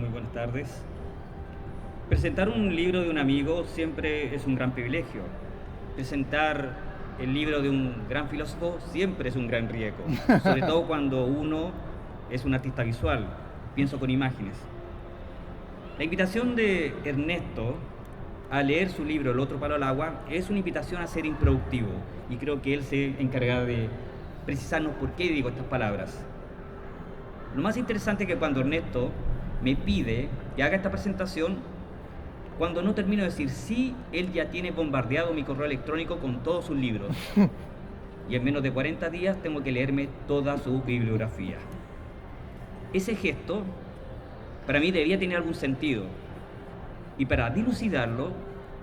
muy buenas tardes. Presentar un libro de un amigo siempre es un gran privilegio. Presentar el libro de un gran filósofo siempre es un gran riesgo, sobre todo cuando uno es un artista visual. Pienso con imágenes. La invitación de Ernesto a leer su libro El otro palo al agua es una invitación a ser improductivo, y creo que él se encargará de precisarnos por qué digo estas palabras. Lo más interesante es que cuando Ernesto me pide que haga esta presentación, cuando no termino de decir sí, él ya tiene bombardeado mi correo electrónico con todos sus libros. Y en menos de 40 días tengo que leerme toda su bibliografía. Ese gesto, para mí, debía tener algún sentido. Y para dilucidarlo,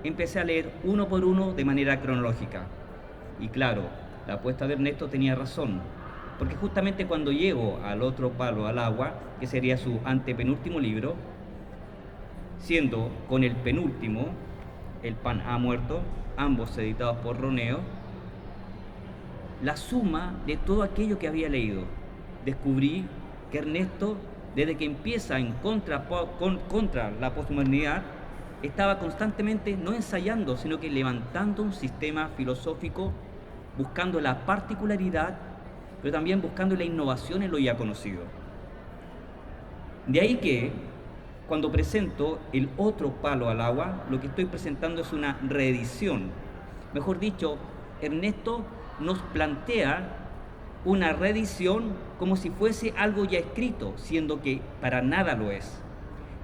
empecé a leer uno por uno de manera cronológica. Y claro, la apuesta de Ernesto tenía razón, porque justamente cuando llego al otro palo al agua, que sería su antepenúltimo libro, siendo con el penúltimo, El pan ha muerto, ambos editados por Roneo, la suma de todo aquello que había leído, descubrí que Ernesto, desde que empieza en contra la posmodernidad, estaba constantemente no ensayando, sino que levantando un sistema filosófico, buscando la particularidad, pero también buscando la innovación en lo ya conocido. De ahí que, cuando presento El otro palo al agua, lo que estoy presentando es una reedición. Mejor dicho, Ernesto nos plantea una reedición como si fuese algo ya escrito, siendo que para nada lo es.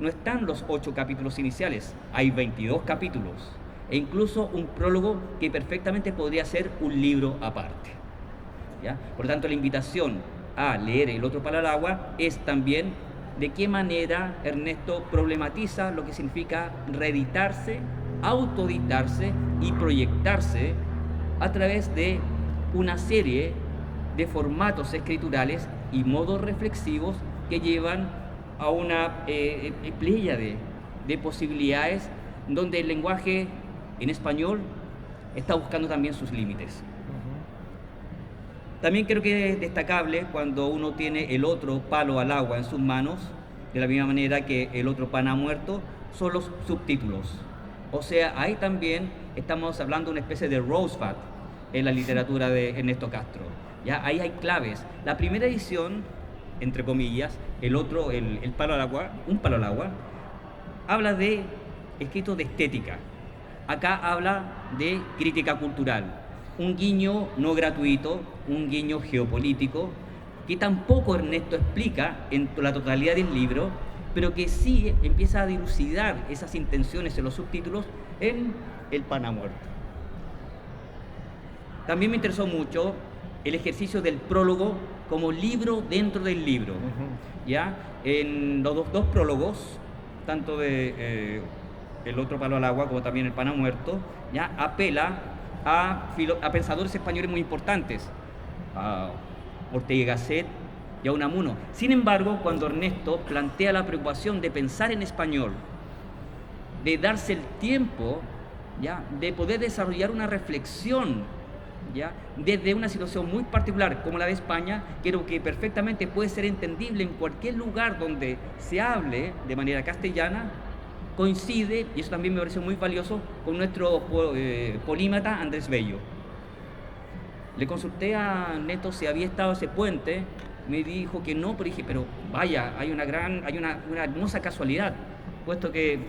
No están los 8 capítulos iniciales, hay 22 capítulos, e incluso un prólogo que perfectamente podría ser un libro aparte. ¿Ya? Por lo tanto, la invitación a leer El otro palo al agua es también de qué manera Ernesto problematiza lo que significa reeditarse, autoeditarse y proyectarse a través de una serie de formatos escriturales y modos reflexivos que llevan a una pléyade de posibilidades donde el lenguaje en español está buscando también sus límites. También creo que es destacable cuando uno tiene El otro palo al agua en sus manos, de la misma manera que El otro pan ha muerto, son los subtítulos. O sea, ahí también estamos hablando de una especie de Rosebud en la literatura de Ernesto Castro. ¿Ya? Ahí hay claves. La primera edición, entre comillas, el palo al agua, un palo al agua, habla de escritos de estética. Acá habla de crítica cultural. Un guiño no gratuito, un guiño geopolítico, que tampoco Ernesto explica en la totalidad del libro, pero que sí empieza a dilucidar esas intenciones en los subtítulos en El pan ha muerto. También me interesó mucho el ejercicio del prólogo como libro dentro del libro. ¿Ya? En los dos prólogos, tanto de El otro palo al agua como también El pan ha muerto, ya apela a pensadores españoles muy importantes, a Ortega y Gasset y a Unamuno. Sin embargo, cuando Ernesto plantea la preocupación de pensar en español, de darse el tiempo, ¿ya?, de poder desarrollar una reflexión, ¿ya?, desde una situación muy particular como la de España, creo que perfectamente puede ser entendible en cualquier lugar donde se hable de manera castellana, coincide, y eso también me pareció muy valioso, con nuestro polímata Andrés Bello. Le consulté a Neto si había estado ese puente, me dijo que no, pero dije, pero vaya, hay una hermosa casualidad, puesto que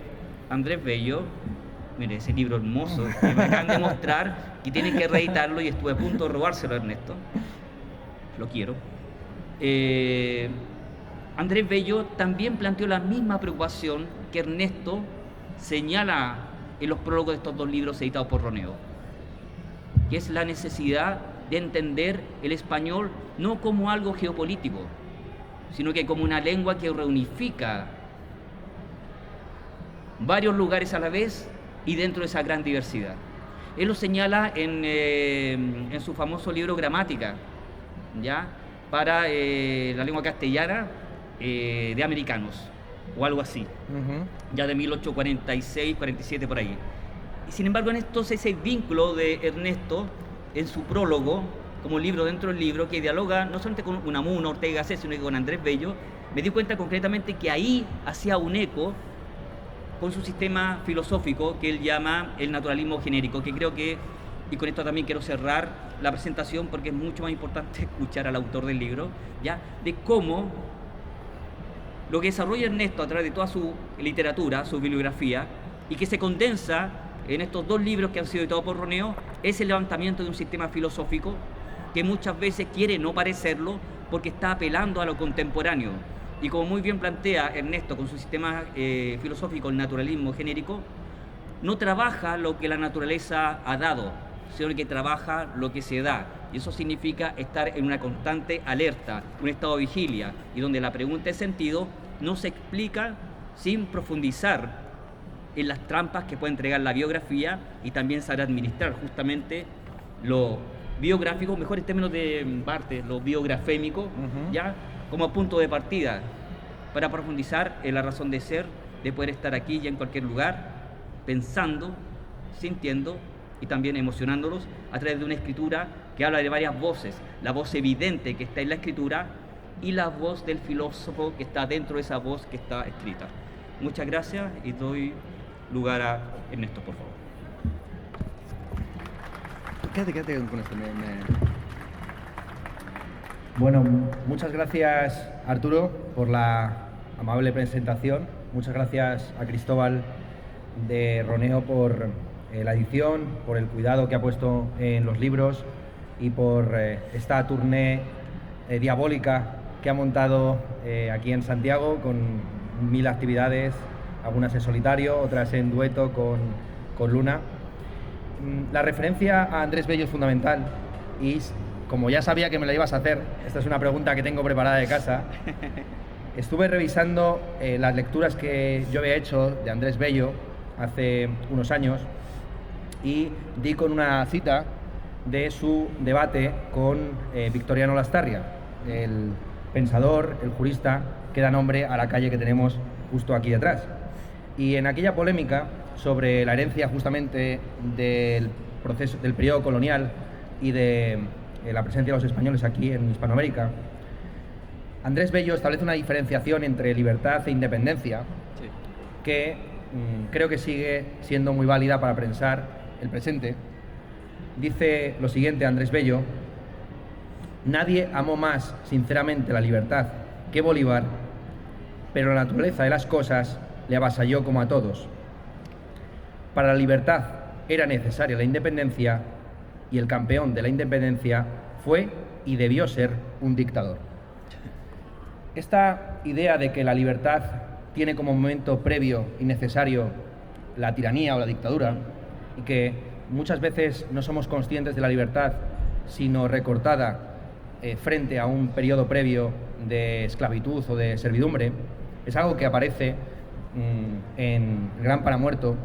Andrés Bello, mire, ese libro hermoso que me acaban de mostrar, que tiene que reeditarlo y estuve a punto de robárselo a Ernesto, lo quiero. Andrés Bello también planteó la misma preocupación que Ernesto señala en los prólogos de estos dos libros editados por Roneo, que es la necesidad de entender el español no como algo geopolítico, sino que como una lengua que reunifica varios lugares a la vez y dentro de esa gran diversidad. Él lo señala en su famoso libro Gramática, ¿ya?, para la lengua castellana de americanos, o algo así, ya de 1846, 47 por ahí. Y sin embargo, en esto ese vínculo de Ernesto, en su prólogo, como libro dentro del libro, que dialoga no solamente con Unamuno, Ortega y Gasset, sino que con Andrés Bello, me di cuenta concretamente que ahí hacía un eco con su sistema filosófico que él llama el naturalismo genérico, que creo que, y con esto también quiero cerrar la presentación porque es mucho más importante escuchar al autor del libro, ¿ya? De cómo lo que desarrolla Ernesto a través de toda su literatura, su bibliografía, y que se condensa en estos dos libros que han sido editados por Roneo, es el levantamiento de un sistema filosófico que muchas veces quiere no parecerlo porque está apelando a lo contemporáneo. Y como muy bien plantea Ernesto con su sistema filosófico, el naturalismo genérico, no trabaja lo que la naturaleza ha dado, sino que trabaja lo que se da. Y eso significa estar en una constante alerta, un estado de vigilia, y donde la pregunta de sentido no se explica sin profundizar en las trampas que puede entregar la biografía y también saber administrar justamente lo biográfico, mejor en términos de Barthes, lo biografémico, ya como punto de partida para profundizar en la razón de ser, de poder estar aquí y en cualquier lugar, pensando, sintiendo y también emocionándolos a través de una escritura que habla de varias voces, la voz evidente que está en la escritura y la voz del filósofo que está dentro de esa voz que está escrita. Muchas gracias y doy lugar a Ernesto, por favor. Quédate con esto. Bueno, muchas gracias, Arturo, por la amable presentación. Muchas gracias a Cristóbal de Roneo por la edición, por el cuidado que ha puesto en los libros y por esta tournée diabólica que ha montado aquí en Santiago con 1000 actividades, algunas en solitario, otras en dueto con Luna. La referencia a Andrés Bello es fundamental y, como ya sabía que me la ibas a hacer, esta es una pregunta que tengo preparada de casa. Estuve revisando las lecturas que yo había hecho de Andrés Bello hace unos años y di con una cita de su debate con Victoriano Lastarria, el pensador, el jurista que da nombre a la calle que tenemos justo aquí detrás. Y en aquella polémica sobre la herencia justamente del proceso del periodo colonial y de la presencia de los españoles aquí en Hispanoamérica, Andrés Bello establece una diferenciación entre libertad e independencia, sí, que creo que sigue siendo muy válida para pensar el presente. Dice lo siguiente Andrés Bello: nadie amó más sinceramente la libertad que Bolívar, pero la naturaleza de las cosas le avasalló como a todos. Para la libertad era necesaria la independencia y el campeón de la independencia fue y debió ser un dictador. Esta idea de que la libertad tiene como momento previo y necesario la tiranía o la dictadura, y que muchas veces no somos conscientes de la libertad sino recortada frente a un periodo previo de esclavitud o de servidumbre, es algo que aparece en Gran Paramuerto,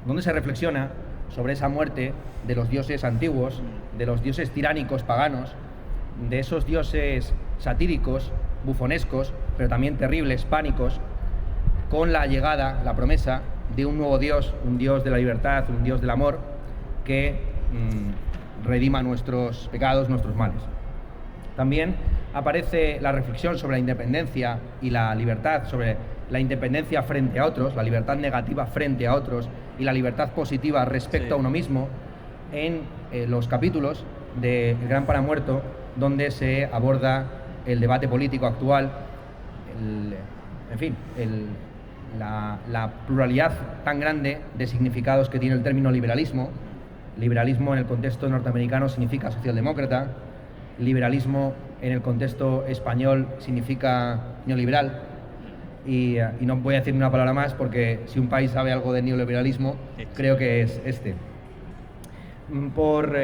donde se reflexiona sobre esa muerte de los dioses antiguos, de los dioses tiránicos paganos, de esos dioses satíricos, bufonescos, pero también terribles, pánicos, con la llegada, la promesa de un nuevo Dios, un Dios de la libertad, un Dios del amor, que redima nuestros pecados, nuestros males. También aparece la reflexión sobre la independencia y la libertad, sobre la independencia frente a otros, la libertad negativa frente a otros y la libertad positiva respecto a uno mismo en los capítulos de El Gran Paramuerto, donde se aborda el debate político actual, la pluralidad tan grande de significados que tiene el término liberalismo. Liberalismo en el contexto norteamericano significa socialdemócrata, liberalismo en el contexto español significa neoliberal, y no voy a decir una palabra más porque si un país sabe algo de neoliberalismo, creo que es este. Por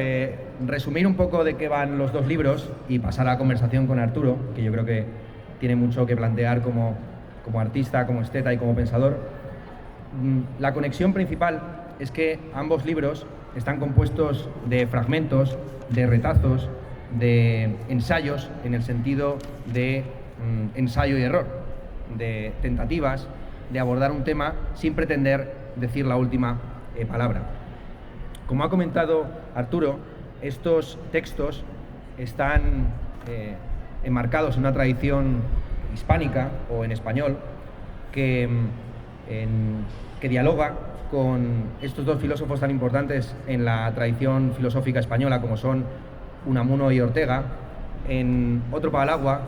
resumir un poco de qué van los dos libros y pasar a la conversación con Arturo, que yo creo que tiene mucho que plantear como artista, como esteta y como pensador, la conexión principal es que ambos libros están compuestos de fragmentos, de retazos, de ensayos, en el sentido de ensayo y error, de tentativas de abordar un tema sin pretender decir la última palabra. Como ha comentado Arturo, estos textos están enmarcados en una tradición hispánica o en español que dialoga con estos dos filósofos tan importantes en la tradición filosófica española como son Unamuno y Ortega. En Otro para el agua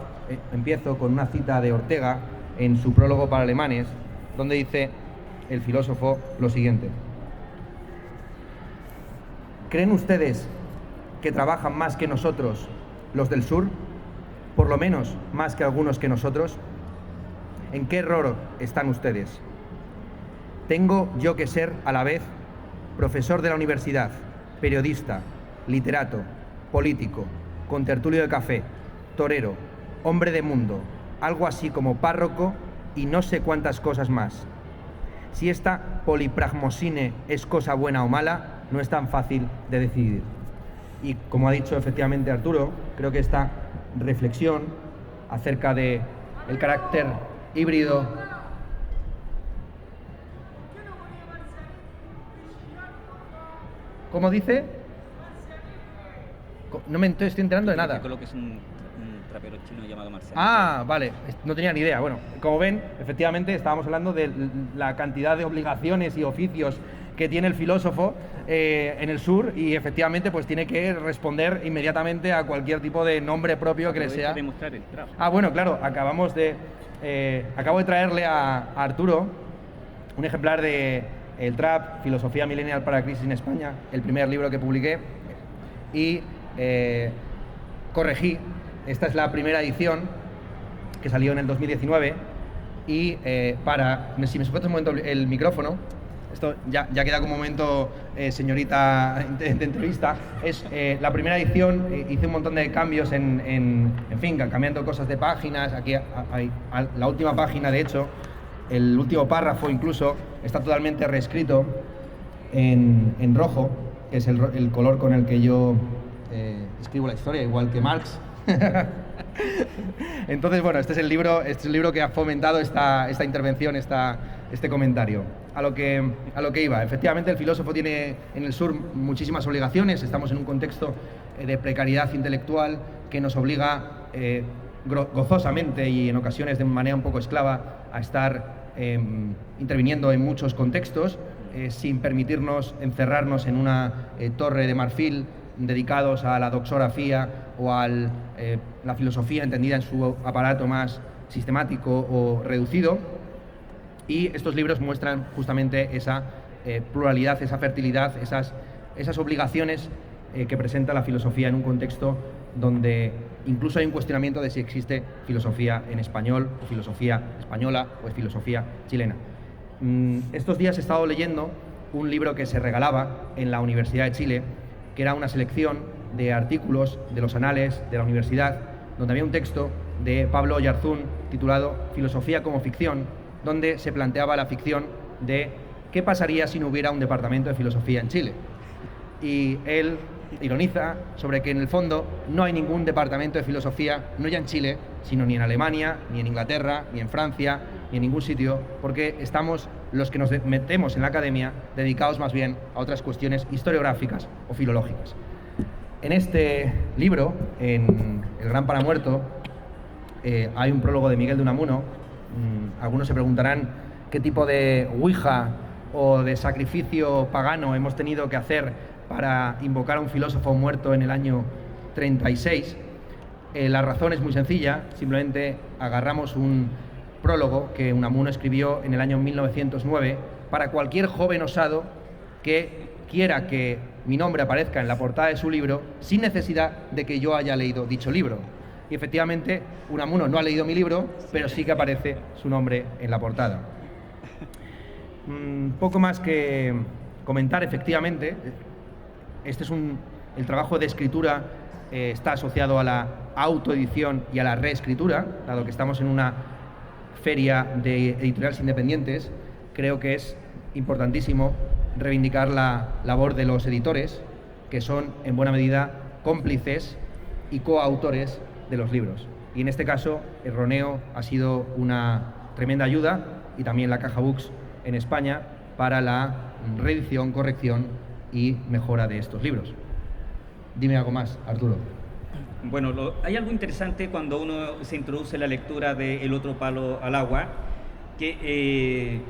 empiezo con una cita de Ortega en su prólogo para alemanes, donde dice el filósofo lo siguiente: ¿creen ustedes que trabajan más que nosotros los del sur? Por lo menos más que algunos que nosotros. ¿En qué error están ustedes? ¿Tengo yo que ser a la vez profesor de la universidad, periodista, literato, político, contertulio de café, torero, hombre de mundo, algo así como párroco y no sé cuántas cosas más? Si esta polipragmosine es cosa buena o mala, no es tan fácil de decidir. Y como ha dicho efectivamente Arturo, creo que esta reflexión acerca de el carácter híbrido ¿cómo dice? No me estoy enterando de nada. Que es un rapero chino llamado Marciano. Ah, vale, no tenía ni idea. Bueno, como ven, efectivamente estábamos hablando de la cantidad de obligaciones y oficios que tiene el filósofo en el sur, y efectivamente pues tiene que responder inmediatamente a cualquier tipo de nombre propio que le sea. Demostrar el trap. Ah, bueno, claro, acabo de traerle a Arturo un ejemplar de El Trap, Filosofía Millennial para la Crisis en España, el primer libro que publiqué, y corregí. Esta es la primera edición que salió en el 2019 y si me sujetas un momento el micrófono, esto ya queda como momento señorita de entrevista, es la primera edición. Hice un montón de cambios en fin, cambiando cosas de páginas. Aquí hay la última página, de hecho, el último párrafo incluso está totalmente reescrito en rojo, que es el color con el que yo escribo la historia, igual que Marx. Entonces, bueno, este es el libro que ha fomentado esta intervención, este comentario. A lo que iba, efectivamente el filósofo tiene en el sur muchísimas obligaciones. Estamos en un contexto de precariedad intelectual que nos obliga gozosamente y en ocasiones de manera un poco esclava a estar interviniendo en muchos contextos sin permitirnos encerrarnos en una torre de marfil dedicados a la doxografía o a la filosofía entendida en su aparato más sistemático o reducido. Y estos libros muestran justamente esa pluralidad, esa fertilidad, esas obligaciones que presenta la filosofía en un contexto donde incluso hay un cuestionamiento de si existe filosofía en español, o filosofía española, o filosofía chilena. Estos días he estado leyendo un libro que se regalaba en la Universidad de Chile, que era una selección de artículos de los anales de la universidad, donde había un texto de Pablo Oyarzún titulado Filosofía como ficción, donde se planteaba la ficción de qué pasaría si no hubiera un departamento de filosofía en Chile. Y él ironiza sobre que en el fondo no hay ningún departamento de filosofía, no ya en Chile, sino ni en Alemania, ni en Inglaterra, ni en Francia, ni en ningún sitio, porque estamos los que nos metemos en la academia dedicados más bien a otras cuestiones historiográficas o filológicas. En este libro, en El Gran Paramuerto, hay un prólogo de Miguel de Unamuno. Algunos se preguntarán qué tipo de ouija o de sacrificio pagano hemos tenido que hacer para invocar a un filósofo muerto en el año 36. La razón es muy sencilla, simplemente agarramos un prólogo que Unamuno escribió en el año 1909 para cualquier joven osado que quiera que mi nombre aparezca en la portada de su libro sin necesidad de que yo haya leído dicho libro. Y efectivamente, Unamuno no ha leído mi libro, pero sí que aparece su nombre en la portada. Poco más que comentar, efectivamente. Este es el trabajo de escritura está asociado a la autoedición y a la reescritura, dado que estamos en una feria de editoriales independientes. Creo que es importantísimo reivindicar la labor de los editores, que son en buena medida cómplices y coautores de los libros. Y en este caso, el Roneo ha sido una tremenda ayuda, y también la Caja Books en España, para la reedición, corrección y mejora de estos libros. Dime algo más, Arturo. Bueno, hay algo interesante cuando uno se introduce en la lectura de El otro palo al agua, que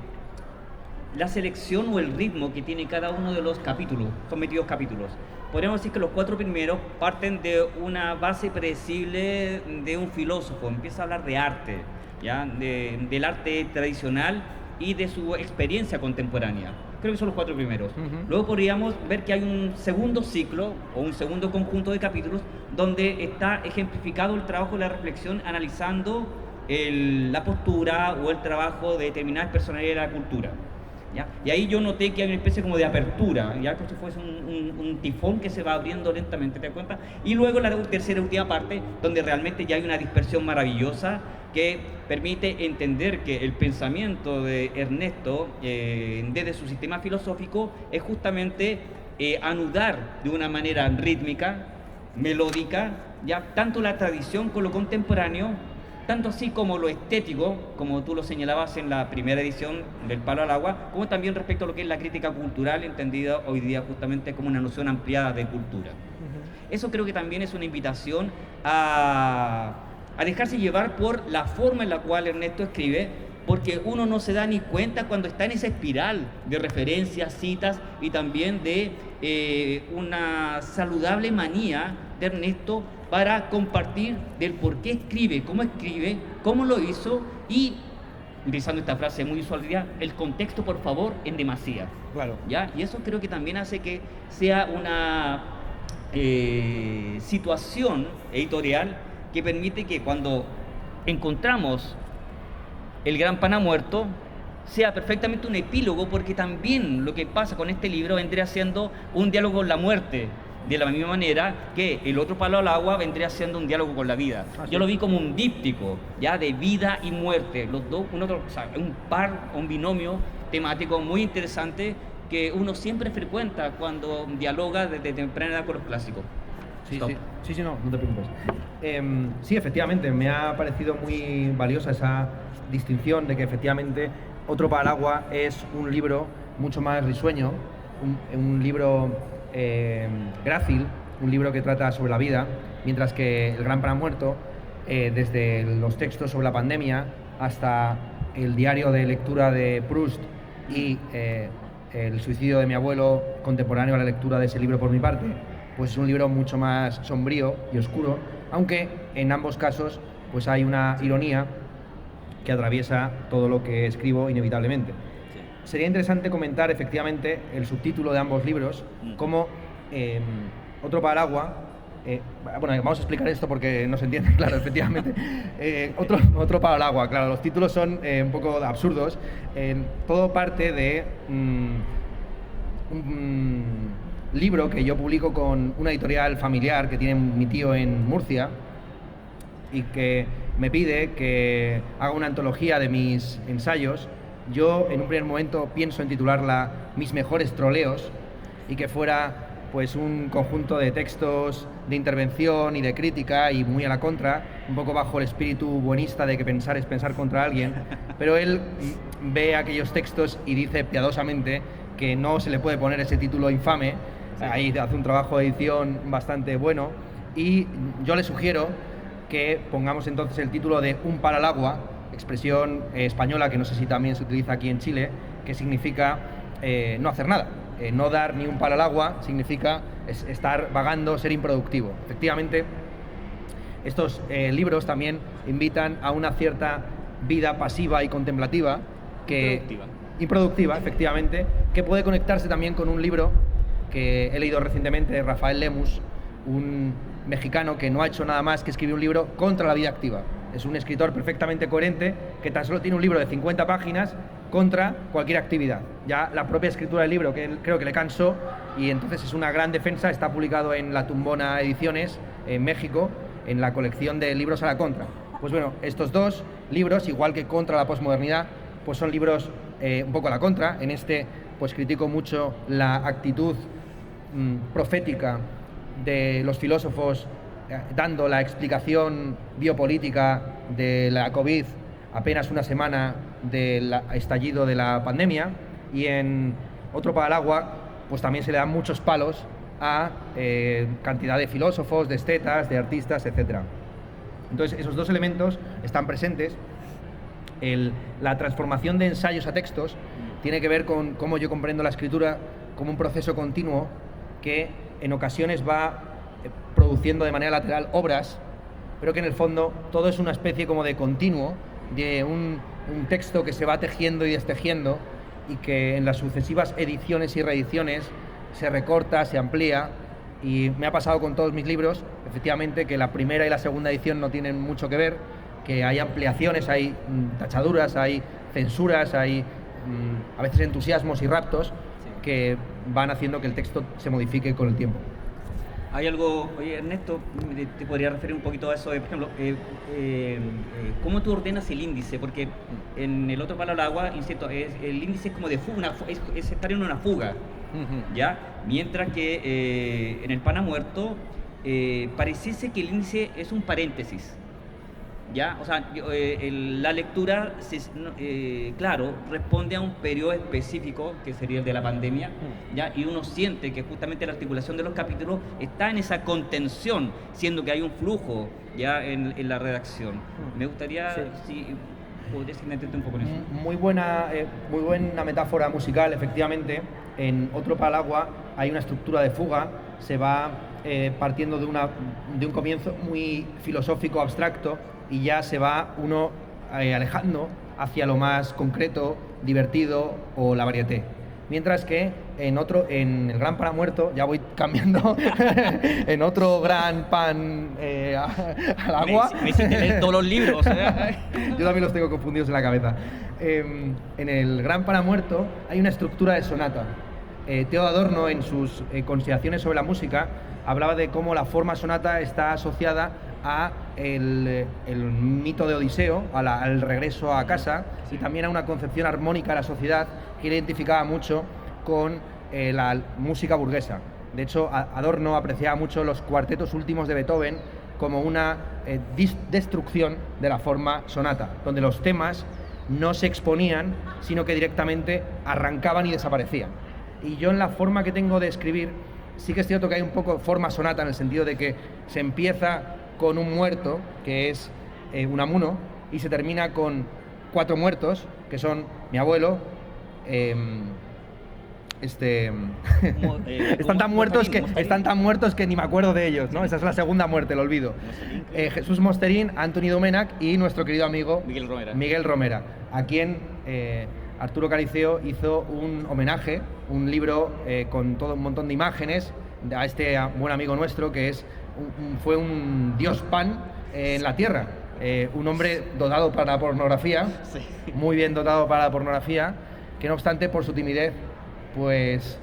la selección o el ritmo que tiene cada uno de los capítulos, son 22 capítulos. Podríamos decir que los 4 primeros parten de una base predecible de un filósofo, empieza a hablar de arte, ¿ya? Del arte tradicional y de su experiencia contemporánea. Creo que son los 4 primeros. Luego podríamos ver que hay un segundo ciclo o un segundo conjunto de capítulos donde está ejemplificado el trabajo de la reflexión analizando la postura o el trabajo de determinadas personalidades de la cultura. ¿Ya? Y ahí yo noté que hay una especie como de apertura, ya como si fuese un tifón que se va abriendo lentamente, ¿te das cuenta? Y luego la tercera y última parte, donde realmente ya hay una dispersión maravillosa que permite entender que el pensamiento de Ernesto, desde su sistema filosófico, es justamente anudar de una manera rítmica, melódica, ya tanto la tradición con lo contemporáneo, tanto así como lo estético, como tú lo señalabas en la primera edición del Palo al Agua, como también respecto a lo que es la crítica cultural, entendida hoy día justamente como una noción ampliada de cultura. Eso creo que también es una invitación a dejarse llevar por la forma en la cual Ernesto escribe, porque uno no se da ni cuenta cuando está en esa espiral de referencias, citas y también de una saludable manía de Ernesto para compartir del por qué escribe, cómo lo hizo y, utilizando esta frase muy usual día, el contexto, por favor, en demasía. Claro. ¿Ya? Y eso creo que también hace que sea una situación editorial que permite que cuando encontramos El Gran Pana Muerto sea perfectamente un epílogo, porque también lo que pasa con este libro vendría siendo un diálogo con la muerte, de la misma manera que El otro palo al agua vendría siendo un diálogo con la vida. Yo lo vi como un díptico, ya, de vida y muerte, los dos, un binomio temático muy interesante que uno siempre frecuenta cuando dialoga desde temprana edad con los clásicos. Sí, no te preocupes. Sí, efectivamente, me ha parecido muy valiosa esa distinción de que efectivamente Otro para el agua es un libro mucho más risueño, un libro grácil, un libro que trata sobre la vida, mientras que El Gran Pana Muerto, desde los textos sobre la pandemia hasta el diario de lectura de Proust y el suicidio de mi abuelo, contemporáneo a la lectura de ese libro por mi parte, pues es un libro mucho más sombrío y oscuro, aunque en ambos casos pues hay una ironía que atraviesa todo lo que escribo inevitablemente. Sí. Sería interesante comentar efectivamente el subtítulo de ambos libros, como Otro para el agua. Bueno, vamos a explicar esto porque no se entiende, claro, efectivamente. Otro para el agua, claro, los títulos son un poco absurdos. Todo parte de un libro que yo publico con una editorial familiar que tiene mi tío en Murcia y que me pide que haga una antología de mis ensayos. Yo en un primer momento pienso en titularla Mis mejores troleos y que fuera pues un conjunto de textos de intervención y de crítica y muy a la contra, un poco bajo el espíritu buenista de que pensar es pensar contra alguien, pero él ve aquellos textos y dice piadosamente que no se le puede poner ese título infame. Ahí hace un trabajo de edición bastante bueno y yo le sugiero que pongamos entonces el título de Un para el agua, expresión española que no sé si también se utiliza aquí en Chile, que significa no hacer nada. No dar ni un palo al agua significa estar vagando, ser improductivo. Efectivamente, estos libros también invitan a una cierta vida pasiva y contemplativa, improductiva, efectivamente, que puede conectarse también con un libro que he leído recientemente de Rafael Lemus, un mexicano que no ha hecho nada más que escribir un libro contra la vida activa. Es un escritor perfectamente coherente que tan solo tiene un libro de 50 páginas contra cualquier actividad. Ya la propia escritura del libro creo que le cansó y entonces es una gran defensa. Está publicado en La Tumbona Ediciones en México, en la colección de libros a la contra. Pues bueno, estos dos libros, igual que Contra la posmodernidad, pues son libros un poco a la contra. En este pues critico mucho la actitud profética de los filósofos dando la explicación biopolítica de la COVID apenas una semana del estallido de la pandemia, y en Otro para el agua pues también se le dan muchos palos a cantidad de filósofos, de estetas, de artistas, etc. Entonces, esos dos elementos están presentes. La transformación de ensayos a textos tiene que ver con cómo yo comprendo la escritura como un proceso continuo que en ocasiones va produciendo de manera lateral obras, pero que en el fondo todo es una especie como de continuo, de un texto que se va tejiendo y destejiendo y que en las sucesivas ediciones y reediciones se recorta, se amplía. Y me ha pasado con todos mis libros, efectivamente, que la primera y la segunda edición no tienen mucho que ver, que hay ampliaciones, hay tachaduras, hay censuras, hay a veces entusiasmos y raptos que van haciendo que el texto se modifique con el tiempo. Hay algo, oye Ernesto, te podría referir un poquito a eso, por ejemplo, ¿cómo tú ordenas el índice? Porque en el otro palo al agua, insisto, el índice es como de fuga, es estar en una fuga, ¿ya? Mientras que en el Pana Muerto pareciese que el índice es un paréntesis, ¿ya? O sea, la lectura, claro, responde a un periodo específico, que sería el de la pandemia, ¿ya? Y uno siente que justamente la articulación de los capítulos está en esa contención, siendo que hay un flujo ya en la redacción. Me gustaría, si podrías meterte un poco en eso. Muy buena metáfora musical, efectivamente. En Otro Palagua hay una estructura de fuga, se va partiendo de un comienzo muy filosófico, abstracto, y ya se va uno alejando hacia lo más concreto, divertido o la varieté. Mientras que en El Gran Pan Muerto, ya voy cambiando, en Otro Gran Pan al Agua... Me hiciste leer todos los libros. Yo también los tengo confundidos en la cabeza. En El Gran Pan Muerto hay una estructura de sonata. Theo Adorno, en sus consideraciones sobre la música, hablaba de cómo la forma sonata está asociada a el mito de Odiseo, al regreso a casa, y también a una concepción armónica de la sociedad que identificaba mucho con la música burguesa. De hecho, Adorno apreciaba mucho los cuartetos últimos de Beethoven como una destrucción de la forma sonata, donde los temas no se exponían, sino que directamente arrancaban y desaparecían. Y yo, en la forma que tengo de escribir, sí que es cierto que hay un poco de forma sonata, en el sentido de que se empieza con un muerto, que es Unamuno, y se termina con 4 muertos, que son mi abuelo, están tan muertos que ni me acuerdo de ellos, ¿no? Esa es la segunda muerte, lo olvido. Jesús Mosterín, Anthony Domènech y nuestro querido amigo Miguel Romera, a quien Arturo Cariceo hizo un homenaje, un libro con todo un montón de imágenes a este buen amigo nuestro, que fue un dios pan en la tierra, un hombre dotado para la pornografía, muy bien dotado para la pornografía, que no obstante, por su timidez, pues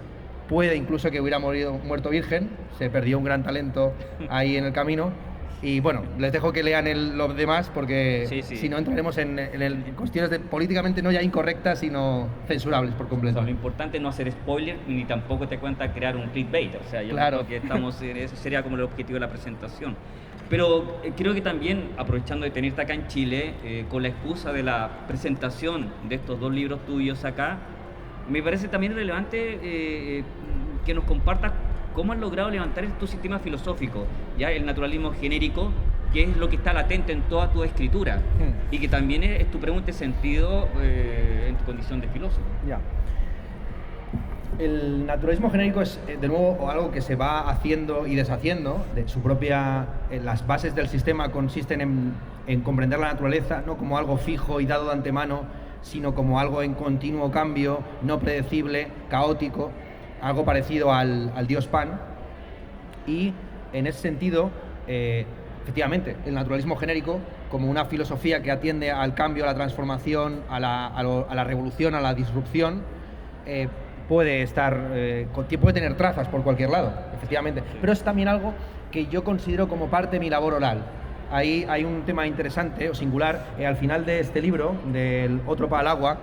puede incluso que hubiera muerto virgen, se perdió un gran talento ahí en el camino. Y bueno, les dejo que lean los demás, porque si no entraremos en cuestiones políticamente no ya incorrectas, sino censurables por completo. O sea, lo importante es no hacer spoiler, ni tampoco te cuenta crear un clickbait. O sea, yo creo que eso sería como el objetivo de la presentación. Pero creo que también, aprovechando de tenerte acá en Chile, con la excusa de la presentación de estos 2 libros tuyos acá, me parece también relevante que nos compartas cómo has logrado levantar tu sistema filosófico, ya el naturalismo genérico, que es lo que está latente en toda tu escritura, y que también es tu pregunta de sentido en tu condición de filósofo. Ya. El naturalismo genérico es, de nuevo, algo que se va haciendo y deshaciendo. De su propia, las bases del sistema consisten en comprender la naturaleza no como algo fijo y dado de antemano, sino como algo en continuo cambio, no predecible, caótico, algo parecido al dios Pan. Y en ese sentido, efectivamente, el naturalismo genérico, como una filosofía que atiende al cambio, a la transformación, a la revolución, a la disrupción, puede tener trazas por cualquier lado, efectivamente. Pero es también algo que yo considero como parte de mi labor oral. Ahí hay un tema interesante o singular. Al final de este libro, del Otro Pal Agua,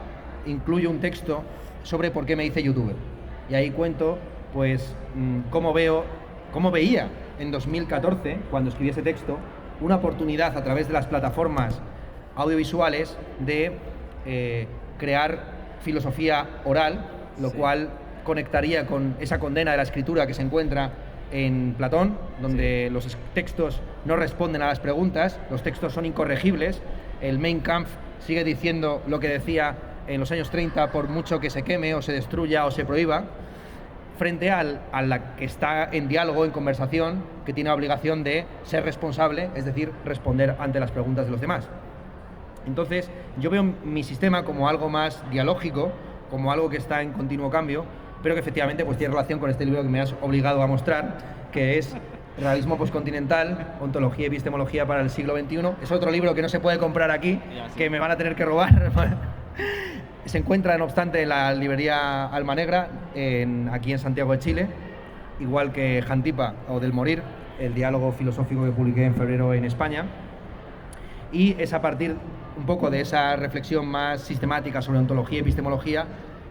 incluyo un texto sobre por qué me hice youtuber. Y ahí cuento, pues, cómo veía en 2014, cuando escribí ese texto, una oportunidad a través de las plataformas audiovisuales de crear filosofía oral, lo cual conectaría con esa condena de la escritura que se encuentra en Platón, donde los textos no responden a las preguntas, los textos son incorregibles. El Mein Kampf sigue diciendo lo que decía en los años 30, por mucho que se queme o se destruya o se prohíba, frente a la que está en diálogo, en conversación, que tiene la obligación de ser responsable, es decir, responder ante las preguntas de los demás. Entonces, yo veo mi sistema como algo más dialógico, como algo que está en continuo cambio, pero que efectivamente pues tiene relación con este libro que me has obligado a mostrar, que es Realismo Postcontinental, Ontología y Epistemología para el siglo XXI. Es otro libro que no se puede comprar aquí, que me van a tener que robar. Se encuentra, no obstante, en la librería Alma Negra, aquí en Santiago de Chile, igual que Jantipa o Del Morir, el diálogo filosófico que publiqué en febrero en España. Y es a partir un poco de esa reflexión más sistemática sobre ontología y epistemología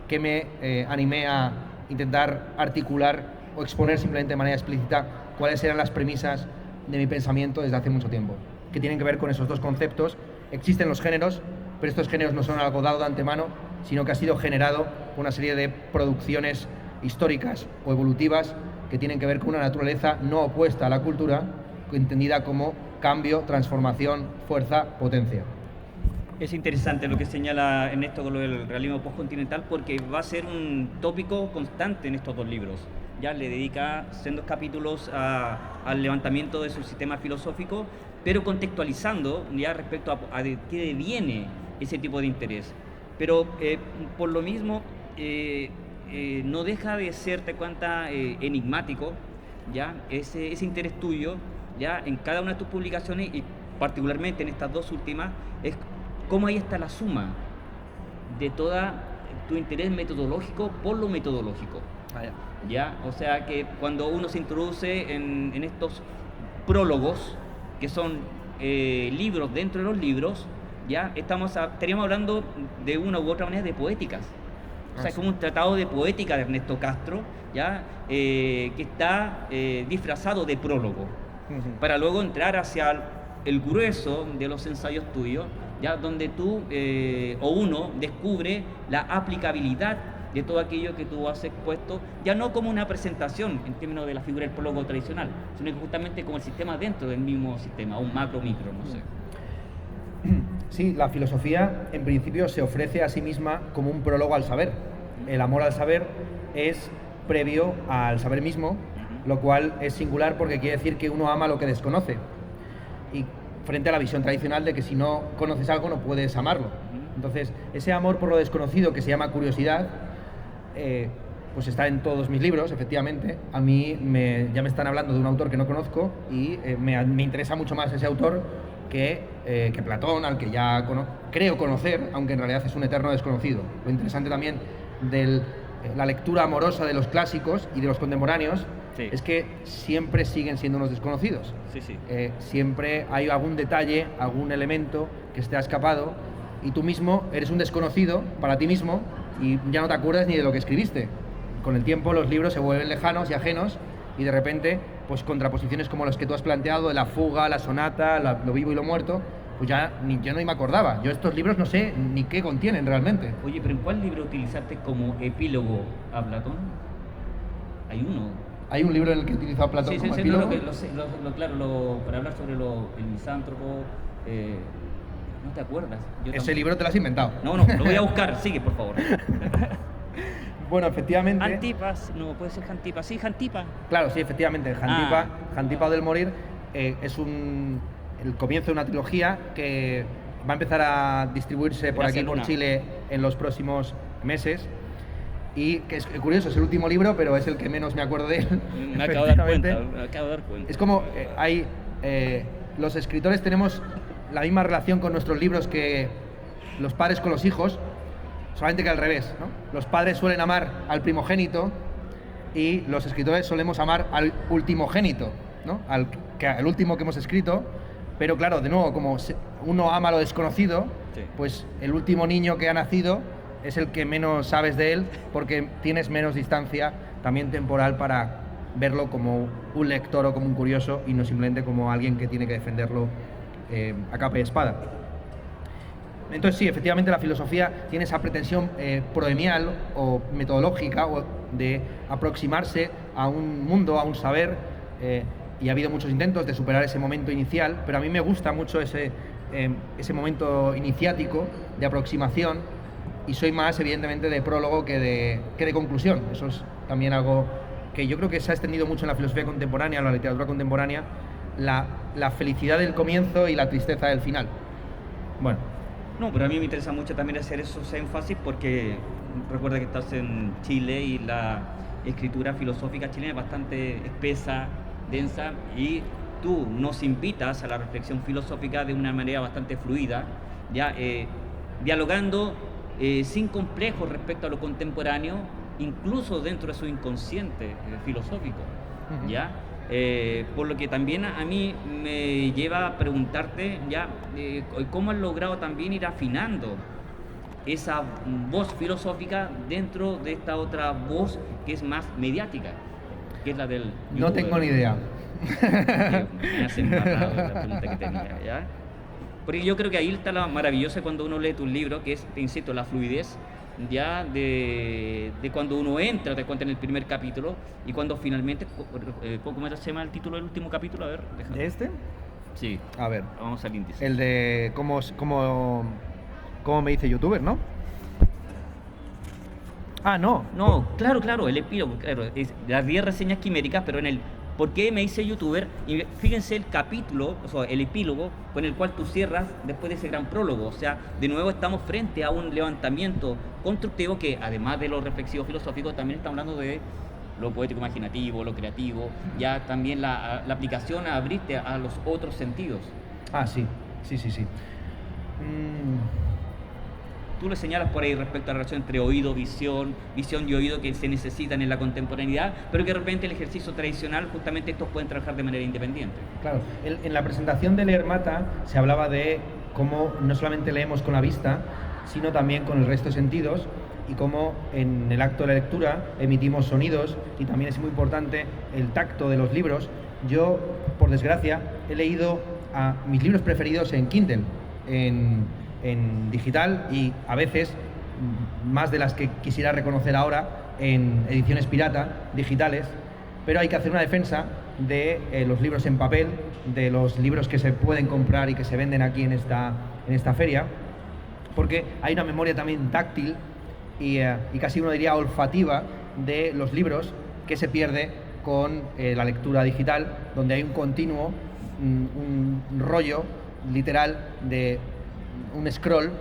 que me animé a intentar articular o exponer simplemente de manera explícita cuáles eran las premisas de mi pensamiento desde hace mucho tiempo, que tienen que ver con esos dos conceptos. Existen los géneros, pero estos géneros no son algo dado de antemano, sino que ha sido generado por una serie de producciones históricas o evolutivas que tienen que ver con una naturaleza no opuesta a la cultura, entendida como cambio, transformación, fuerza, potencia. Es interesante lo que señala Ernesto con lo del realismo postcontinental, porque va a ser un tópico constante en estos dos libros. Ya le dedica sendos capítulos al levantamiento de su sistema filosófico, pero contextualizando ya respecto a de qué deviene ese tipo de interés. Pero por lo mismo no deja de ser, te cuenta, enigmático, ya ese interés tuyo, ya en cada una de tus publicaciones y particularmente en estas dos últimas, es cómo ahí está la suma de todo tu interés metodológico por lo metodológico. ¿Ya? O sea que cuando uno se introduce en estos prólogos, que son libros dentro de los libros, ya estaríamos hablando de una u otra manera de poéticas. O sea, es como un tratado de poética de Ernesto Castro, ¿ya? Que está disfrazado de prólogo, para luego entrar hacia el grueso de los ensayos tuyos, ya donde tú o uno descubre la aplicabilidad de todo aquello que tú has expuesto, ya no como una presentación en términos de la figura del prólogo tradicional, sino que justamente como el sistema dentro del mismo sistema, un macro-micro, no sé. Sí, la filosofía en principio se ofrece a sí misma como un prólogo al saber. El amor al saber es previo al saber mismo, lo cual es singular porque quiere decir que uno ama lo que desconoce. Y frente a la visión tradicional de que si no conoces algo no puedes amarlo. Entonces, ese amor por lo desconocido que se llama curiosidad, pues está en todos mis libros, efectivamente. A mí ya me están hablando de un autor que no conozco y me interesa mucho más ese autor que Platón, al que ya creo conocer, aunque en realidad es un eterno desconocido. Lo interesante también de la lectura amorosa de los clásicos y de los contemporáneos es que siempre siguen siendo unos desconocidos. Siempre hay algún detalle, algún elemento que te ha escapado y tú mismo eres un desconocido para ti mismo y ya no te acuerdas ni de lo que escribiste. Con el tiempo los libros se vuelven lejanos y ajenos y de repente pues contraposiciones como las que tú has planteado de la fuga, la sonata, lo vivo y lo muerto, pues yo no me acordaba. Yo estos libros no sé ni qué contienen realmente. Oye, pero ¿en cuál libro utilizaste como epílogo a Platón? Hay uno. ¿Hay un libro en el que utilizó a Platón como epílogo? Claro, para hablar sobre el misántropo, ¿no te acuerdas? Ese libro te lo has inventado. No, lo voy a buscar, sigue por favor. Bueno, efectivamente... Antipas, no, puede ser Jantipa, sí, Jantipa. Claro, sí, efectivamente, Jantipa o Del Morir es el comienzo de una trilogía que va a empezar a distribuirse por aquí, por Chile, en los próximos meses. Y que es curioso, es el último libro, pero es el que menos me acuerdo de él. Me acabo de dar cuenta. Es como los escritores tenemos la misma relación con nuestros libros que los padres con los hijos, solamente que al revés, ¿no? Los padres suelen amar al primogénito y los escritores solemos amar al ultimogénito, ¿no? Al último que hemos escrito, pero claro, de nuevo, como uno ama lo desconocido, pues el último niño que ha nacido es el que menos sabes de él porque tienes menos distancia también temporal para verlo como un lector o como un curioso y no simplemente como alguien que tiene que defenderlo a capa y espada. Entonces sí, efectivamente la filosofía tiene esa pretensión proemial o metodológica o de aproximarse a un mundo, a un saber, y ha habido muchos intentos de superar ese momento inicial, pero a mí me gusta mucho ese momento iniciático de aproximación, y soy más evidentemente de prólogo que de conclusión. Eso es también algo que yo creo que se ha extendido mucho en la filosofía contemporánea, en la literatura contemporánea, la felicidad del comienzo y la tristeza del final. Bueno. No, pero a mí me interesa mucho también hacer esos énfasis porque recuerda que estás en Chile y la escritura filosófica chilena es bastante espesa, densa, y tú nos invitas a la reflexión filosófica de una manera bastante fluida, ya dialogando sin complejos respecto a lo contemporáneo, incluso dentro de su inconsciente filosófico, ¿ya? Por lo que también a mí me lleva a preguntarte ya cómo has logrado también ir afinando esa voz filosófica dentro de esta otra voz que es más mediática, que es la del YouTube. No tengo ni idea. Me has embarrado la pregunta que tenía, ¿ya? Porque yo creo que ahí está la maravillosa cuando uno lee tu libro, que es, te insisto, la fluidez ya de cuando uno entra, te cuenta en el primer capítulo, y cuando finalmente, ¿cómo se llama el título del último capítulo? A ver, déjame. ¿De este? Sí. A ver. Vamos al índice. El de cómo me dice youtuber, ¿no? Ah, no. No, claro, el epílogo, claro, es las 10 reseñas quiméricas, pero en el ¿por qué me hice youtuber? Y fíjense el capítulo, o sea, el epílogo con el cual tú cierras después de ese gran prólogo. O sea, de nuevo estamos frente a un levantamiento constructivo que, además de lo reflexivo filosófico, también está hablando de lo poético imaginativo, lo creativo, ya también la aplicación a abrirte a los otros sentidos. Ah, sí. Tú le señalas por ahí respecto a la relación entre oído, visión y oído que se necesitan en la contemporaneidad, pero que de repente el ejercicio tradicional, justamente estos pueden trabajar de manera independiente. Claro, en la presentación de Leer Mata se hablaba de cómo no solamente leemos con la vista, sino también con el resto de sentidos, y cómo en el acto de la lectura emitimos sonidos, y también es muy importante el tacto de los libros. Yo, por desgracia, he leído a mis libros preferidos en Kindle, en digital, y a veces más de las que quisiera reconocer ahora en ediciones pirata digitales, pero hay que hacer una defensa de los libros en papel, de los libros que se pueden comprar y que se venden aquí en esta feria, porque hay una memoria también táctil y casi uno diría olfativa de los libros que se pierde con la lectura digital, donde hay un continuo, un rollo literal de un scroll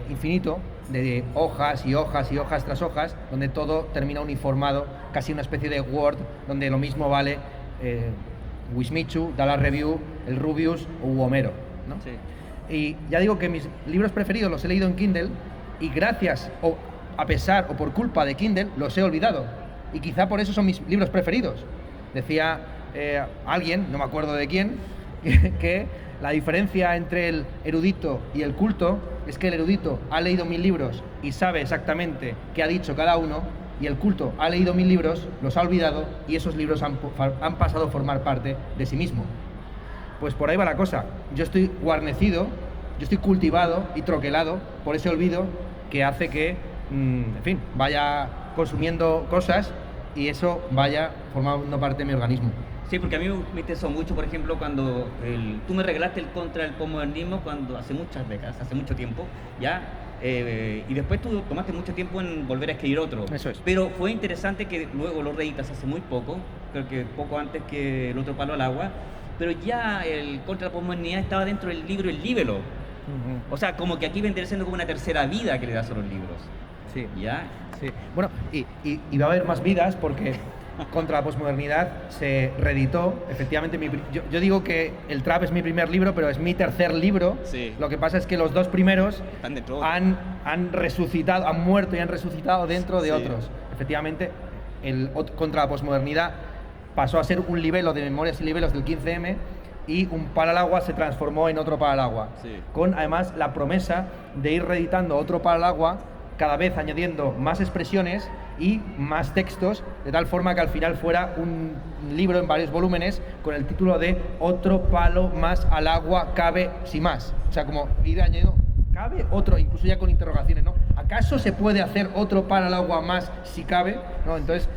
infinito de hojas y hojas y hojas tras hojas, donde todo termina uniformado, casi una especie de Word, donde lo mismo vale Wismichu, Dallas Review, el Rubius o Homero, ¿no? Sí. Y ya digo que mis libros preferidos los he leído en Kindle, y gracias, o a pesar o por culpa de Kindle, los he olvidado. Y quizá por eso son mis libros preferidos. Decía alguien, no me acuerdo de quién, que la diferencia entre el erudito y el culto es que el erudito ha leído 1000 libros y sabe exactamente qué ha dicho cada uno, y el culto ha leído 1000 libros, los ha olvidado, y esos libros han pasado a formar parte de sí mismo. Pues por ahí va la cosa. Yo estoy guarnecido, yo estoy cultivado y troquelado por ese olvido que hace que, en fin, vaya consumiendo cosas y eso vaya formando parte de mi organismo. Sí, porque a mí me interesó mucho, por ejemplo, cuando tú me regalaste el Contra del Postmodernismo hace muchas décadas, hace mucho tiempo, ¿ya? Y después tú tomaste mucho tiempo en volver a escribir otro. Eso es. Pero fue interesante que luego lo reeditas hace muy poco, creo que poco antes que El Otro Palo al Agua, pero ya el Contra la Postmodernidad estaba dentro del libro El Líbelo. O sea, como que aquí vendría siendo como una tercera vida que le das a los libros. Sí. ¿Ya? Sí. Bueno, y va a haber más vidas porque Contra la Postmodernidad se reeditó. Efectivamente, yo digo que El Trap es mi primer libro, pero es mi tercer libro. Sí. Lo que pasa es que los dos primeros han resucitado, han muerto y han resucitado dentro de otros. Efectivamente, Contra la Postmodernidad pasó a ser un libelo de Memorias y Libelos del 15M, y Un Palo al Agua se transformó en Otro Palo al Agua, con además la promesa de ir reeditando Otro Palo al Agua, cada vez añadiendo más expresiones y más textos, de tal forma que al final fuera un libro en varios volúmenes con el título de Otro palo más al agua cabe sin más. O sea, como ir añadiendo ¿cabe otro? Incluso ya con interrogaciones, ¿no? ¿Acaso se puede hacer otro para el agua más si cabe? ¿No? Entonces,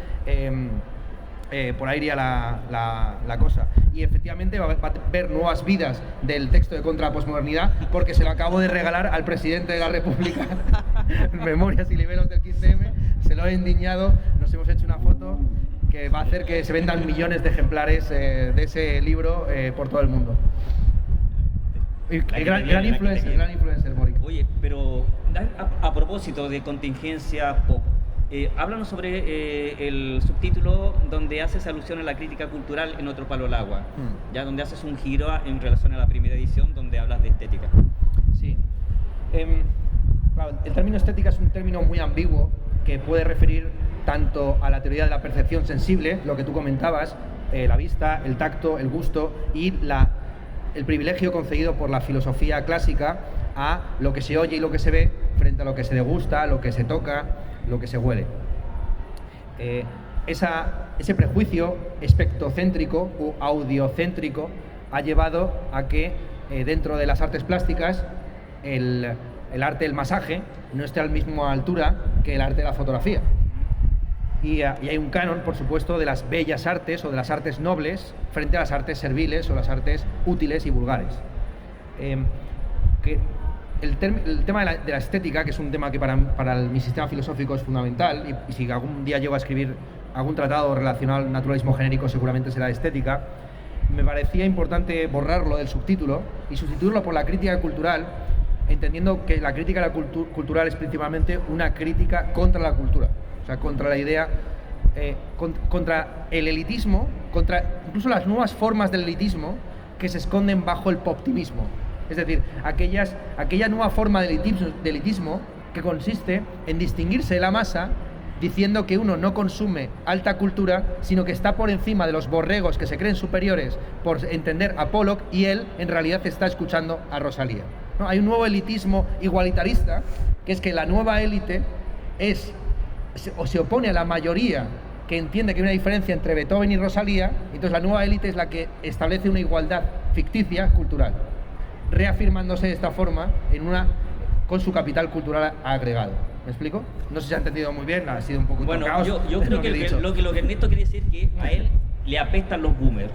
por ahí iría la cosa. Y efectivamente va a ver nuevas vidas del texto de Contra la Posmodernidad, porque se lo acabo de regalar al presidente de la República, Memorias y Libelos del 15M, se lo he endiñado, nos hemos hecho una foto que va a hacer que se vendan millones de ejemplares de ese libro por todo el mundo. Gran influencer, Boric. Oye, pero a propósito de contingencia pop, háblanos sobre el subtítulo donde haces alusión a la crítica cultural en Otro palo al agua, ya donde haces un giro en relación a la primera edición donde hablas de estética. Sí. Claro, el término estética es un término muy ambiguo que puede referir tanto a la teoría de la percepción sensible, lo que tú comentabas, la vista, el tacto, el gusto y el privilegio concedido por la filosofía clásica a lo que se oye y lo que se ve frente a lo que se degusta, lo que se toca, lo que se huele. Ese prejuicio espectrocéntrico o audiocéntrico ha llevado a que dentro de las artes plásticas el arte del masaje no esté a la misma altura que el arte de la fotografía. Y hay un canon, por supuesto, de las bellas artes o de las artes nobles frente a las artes serviles o las artes útiles y vulgares. El tema de la estética, que es un tema que para mi sistema filosófico es fundamental, y si algún día llego a escribir algún tratado relacionado al naturalismo genérico, seguramente será de estética, me parecía importante borrarlo del subtítulo y sustituirlo por la crítica cultural, entendiendo que la crítica cultural es principalmente una crítica contra la cultura. O sea, contra la idea, contra el elitismo, contra incluso las nuevas formas del elitismo que se esconden bajo el poptimismo. Es decir, aquella nueva forma de elitismo que consiste en distinguirse de la masa diciendo que uno no consume alta cultura, sino que está por encima de los borregos que se creen superiores por entender a Pollock y él en realidad está escuchando a Rosalía, ¿no? Hay un nuevo elitismo igualitarista, que es que la nueva élite se opone a la mayoría que entiende que hay una diferencia entre Beethoven y Rosalía, entonces la nueva élite es la que establece una igualdad ficticia cultural, reafirmándose de esta forma con su capital cultural agregado. ¿Me explico? No sé si se ha entendido muy bien, ha sido un poco bueno, caos. Yo creo que lo que Ernesto quiere decir es que a él le apestan los boomers.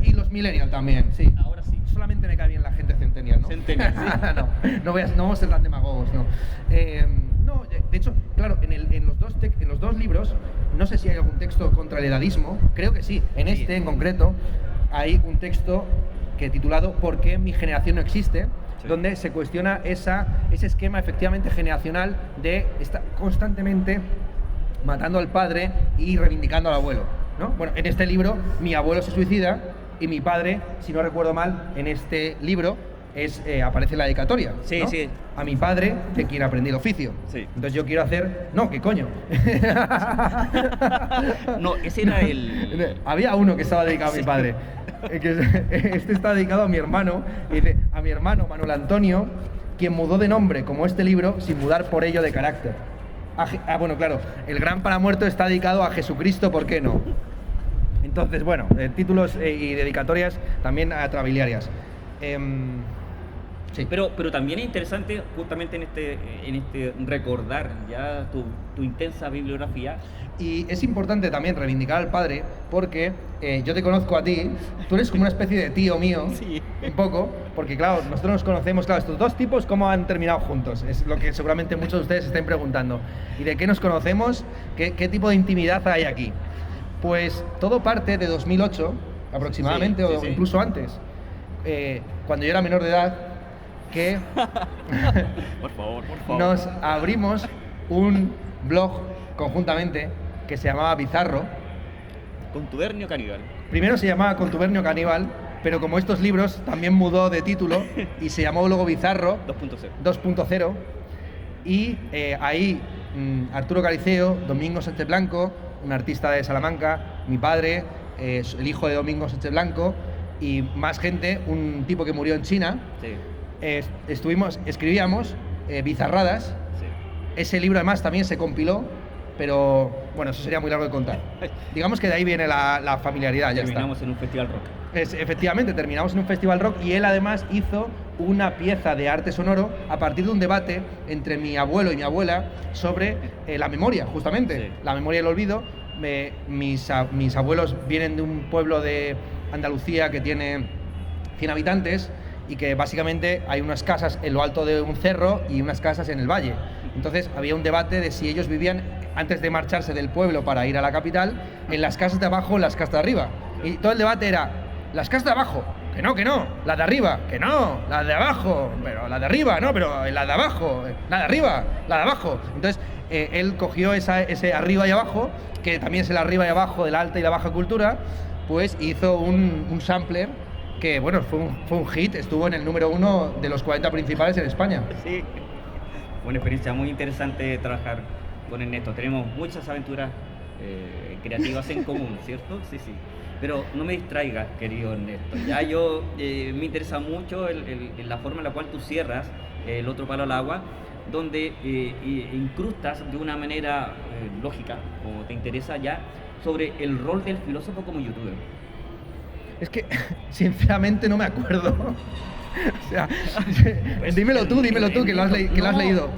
Y los millennials también, sí. Ahora sí. Solamente me cae bien la gente centennial, ¿no? Centennial, sí. no vamos a ser tan demagogos, no. No, de hecho, claro, en los dos libros, no sé si hay algún texto contra el edadismo, creo que sí. En este, en concreto, hay un texto titulado ¿Por qué mi generación no existe?, sí, donde se cuestiona ese esquema efectivamente generacional de estar constantemente matando al padre y reivindicando al abuelo, ¿no? Bueno, en este libro mi abuelo se suicida y mi padre, si no recuerdo mal, en este libro aparece la dedicatoria, sí, ¿no? Sí. A mi padre, de quien aprendí el oficio. Sí. Entonces yo quiero hacer... No, ¿qué coño? No, ese era el... Había uno que estaba dedicado a mi padre. Este está dedicado a mi hermano, y dice, a mi hermano Manuel Antonio, quien mudó de nombre como este libro sin mudar por ello de carácter. Bueno, claro, el gran paramuerto está dedicado a Jesucristo, ¿por qué no? Entonces, bueno, títulos y dedicatorias también atrabiliarias. Sí. Pero también es interesante justamente en este recordar ya tu intensa bibliografía. Y es importante también reivindicar al padre porque yo te conozco a ti, tú eres como una especie de tío mío, sí, un poco, porque claro, nosotros nos conocemos, claro, estos dos tipos, ¿cómo han terminado juntos? Es lo que seguramente muchos de ustedes estén preguntando. ¿Y de qué nos conocemos? ¿Qué tipo de intimidad hay aquí? Pues todo parte de 2008, aproximadamente, sí, o incluso antes, cuando yo era menor de edad, que por favor. Nos abrimos un blog conjuntamente que se llamaba Bizarro. Contubernio Caníbal. Primero se llamaba Contubernio Caníbal, pero como estos libros también mudó de título y se llamó luego Bizarro 2.0. Y ahí Arturo Cariceo, Domingo Sánchez Blanco, un artista de Salamanca, mi padre, el hijo de Domingo Sánchez Blanco y más gente, un tipo que murió en China. Sí. Escribíamos bizarradas. Sí. Ese libro además también se compiló pero bueno, eso sería muy largo de contar. Digamos que de ahí viene la familiaridad, ya está. Terminamos en un festival rock. Efectivamente, terminamos en un festival rock y él además hizo una pieza de arte sonoro a partir de un debate entre mi abuelo y mi abuela sobre la memoria, justamente, Sí. la memoria y el olvido. Mis abuelos vienen de un pueblo de Andalucía que tiene 100 habitantes y que básicamente hay unas casas en lo alto de un cerro y unas casas en el valle. Entonces había un debate de si ellos vivían, antes de marcharse del pueblo para ir a la capital, en las casas de abajo o en las casas de arriba. Y todo el debate era, las casas de abajo, que no, las de arriba, que no, las de abajo, pero las de arriba, no, pero las de abajo, la de arriba, la de abajo. Entonces él cogió ese arriba y abajo, que también es el arriba y abajo de la alta y la baja cultura, pues hizo un sampler que, bueno, fue un hit, estuvo en el número 1 de los 40 principales en España. Sí, fue una experiencia muy interesante trabajar con Ernesto. Tenemos muchas aventuras creativas en común, ¿cierto? Sí, sí. Pero no me distraigas, querido Ernesto. Ya yo me interesa mucho la forma en la cual tú cierras el otro palo al agua, donde incrustas de una manera lógica, como te interesa ya, sobre el rol del filósofo como youtuber. Es que, sinceramente, no me acuerdo. O sea, Pues, dímelo tú, que lo has leído.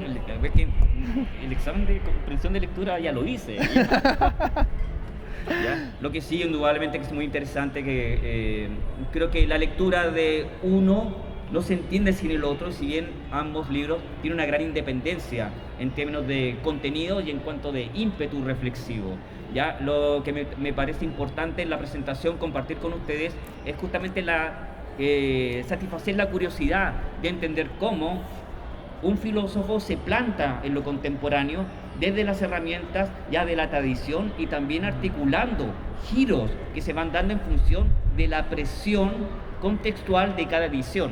El examen de comprensión de lectura ya lo hice. ¿Ya? Lo que sí, indudablemente, que es muy interesante, que creo que la lectura de uno no se entiende sin el otro, si bien ambos libros tienen una gran independencia en términos de contenido y en cuanto de ímpetu reflexivo. Ya, lo que me parece importante en la presentación compartir con ustedes es justamente satisfacer la curiosidad de entender cómo un filósofo se planta en lo contemporáneo desde las herramientas ya de la tradición y también articulando giros que se van dando en función de la presión contextual de cada edición.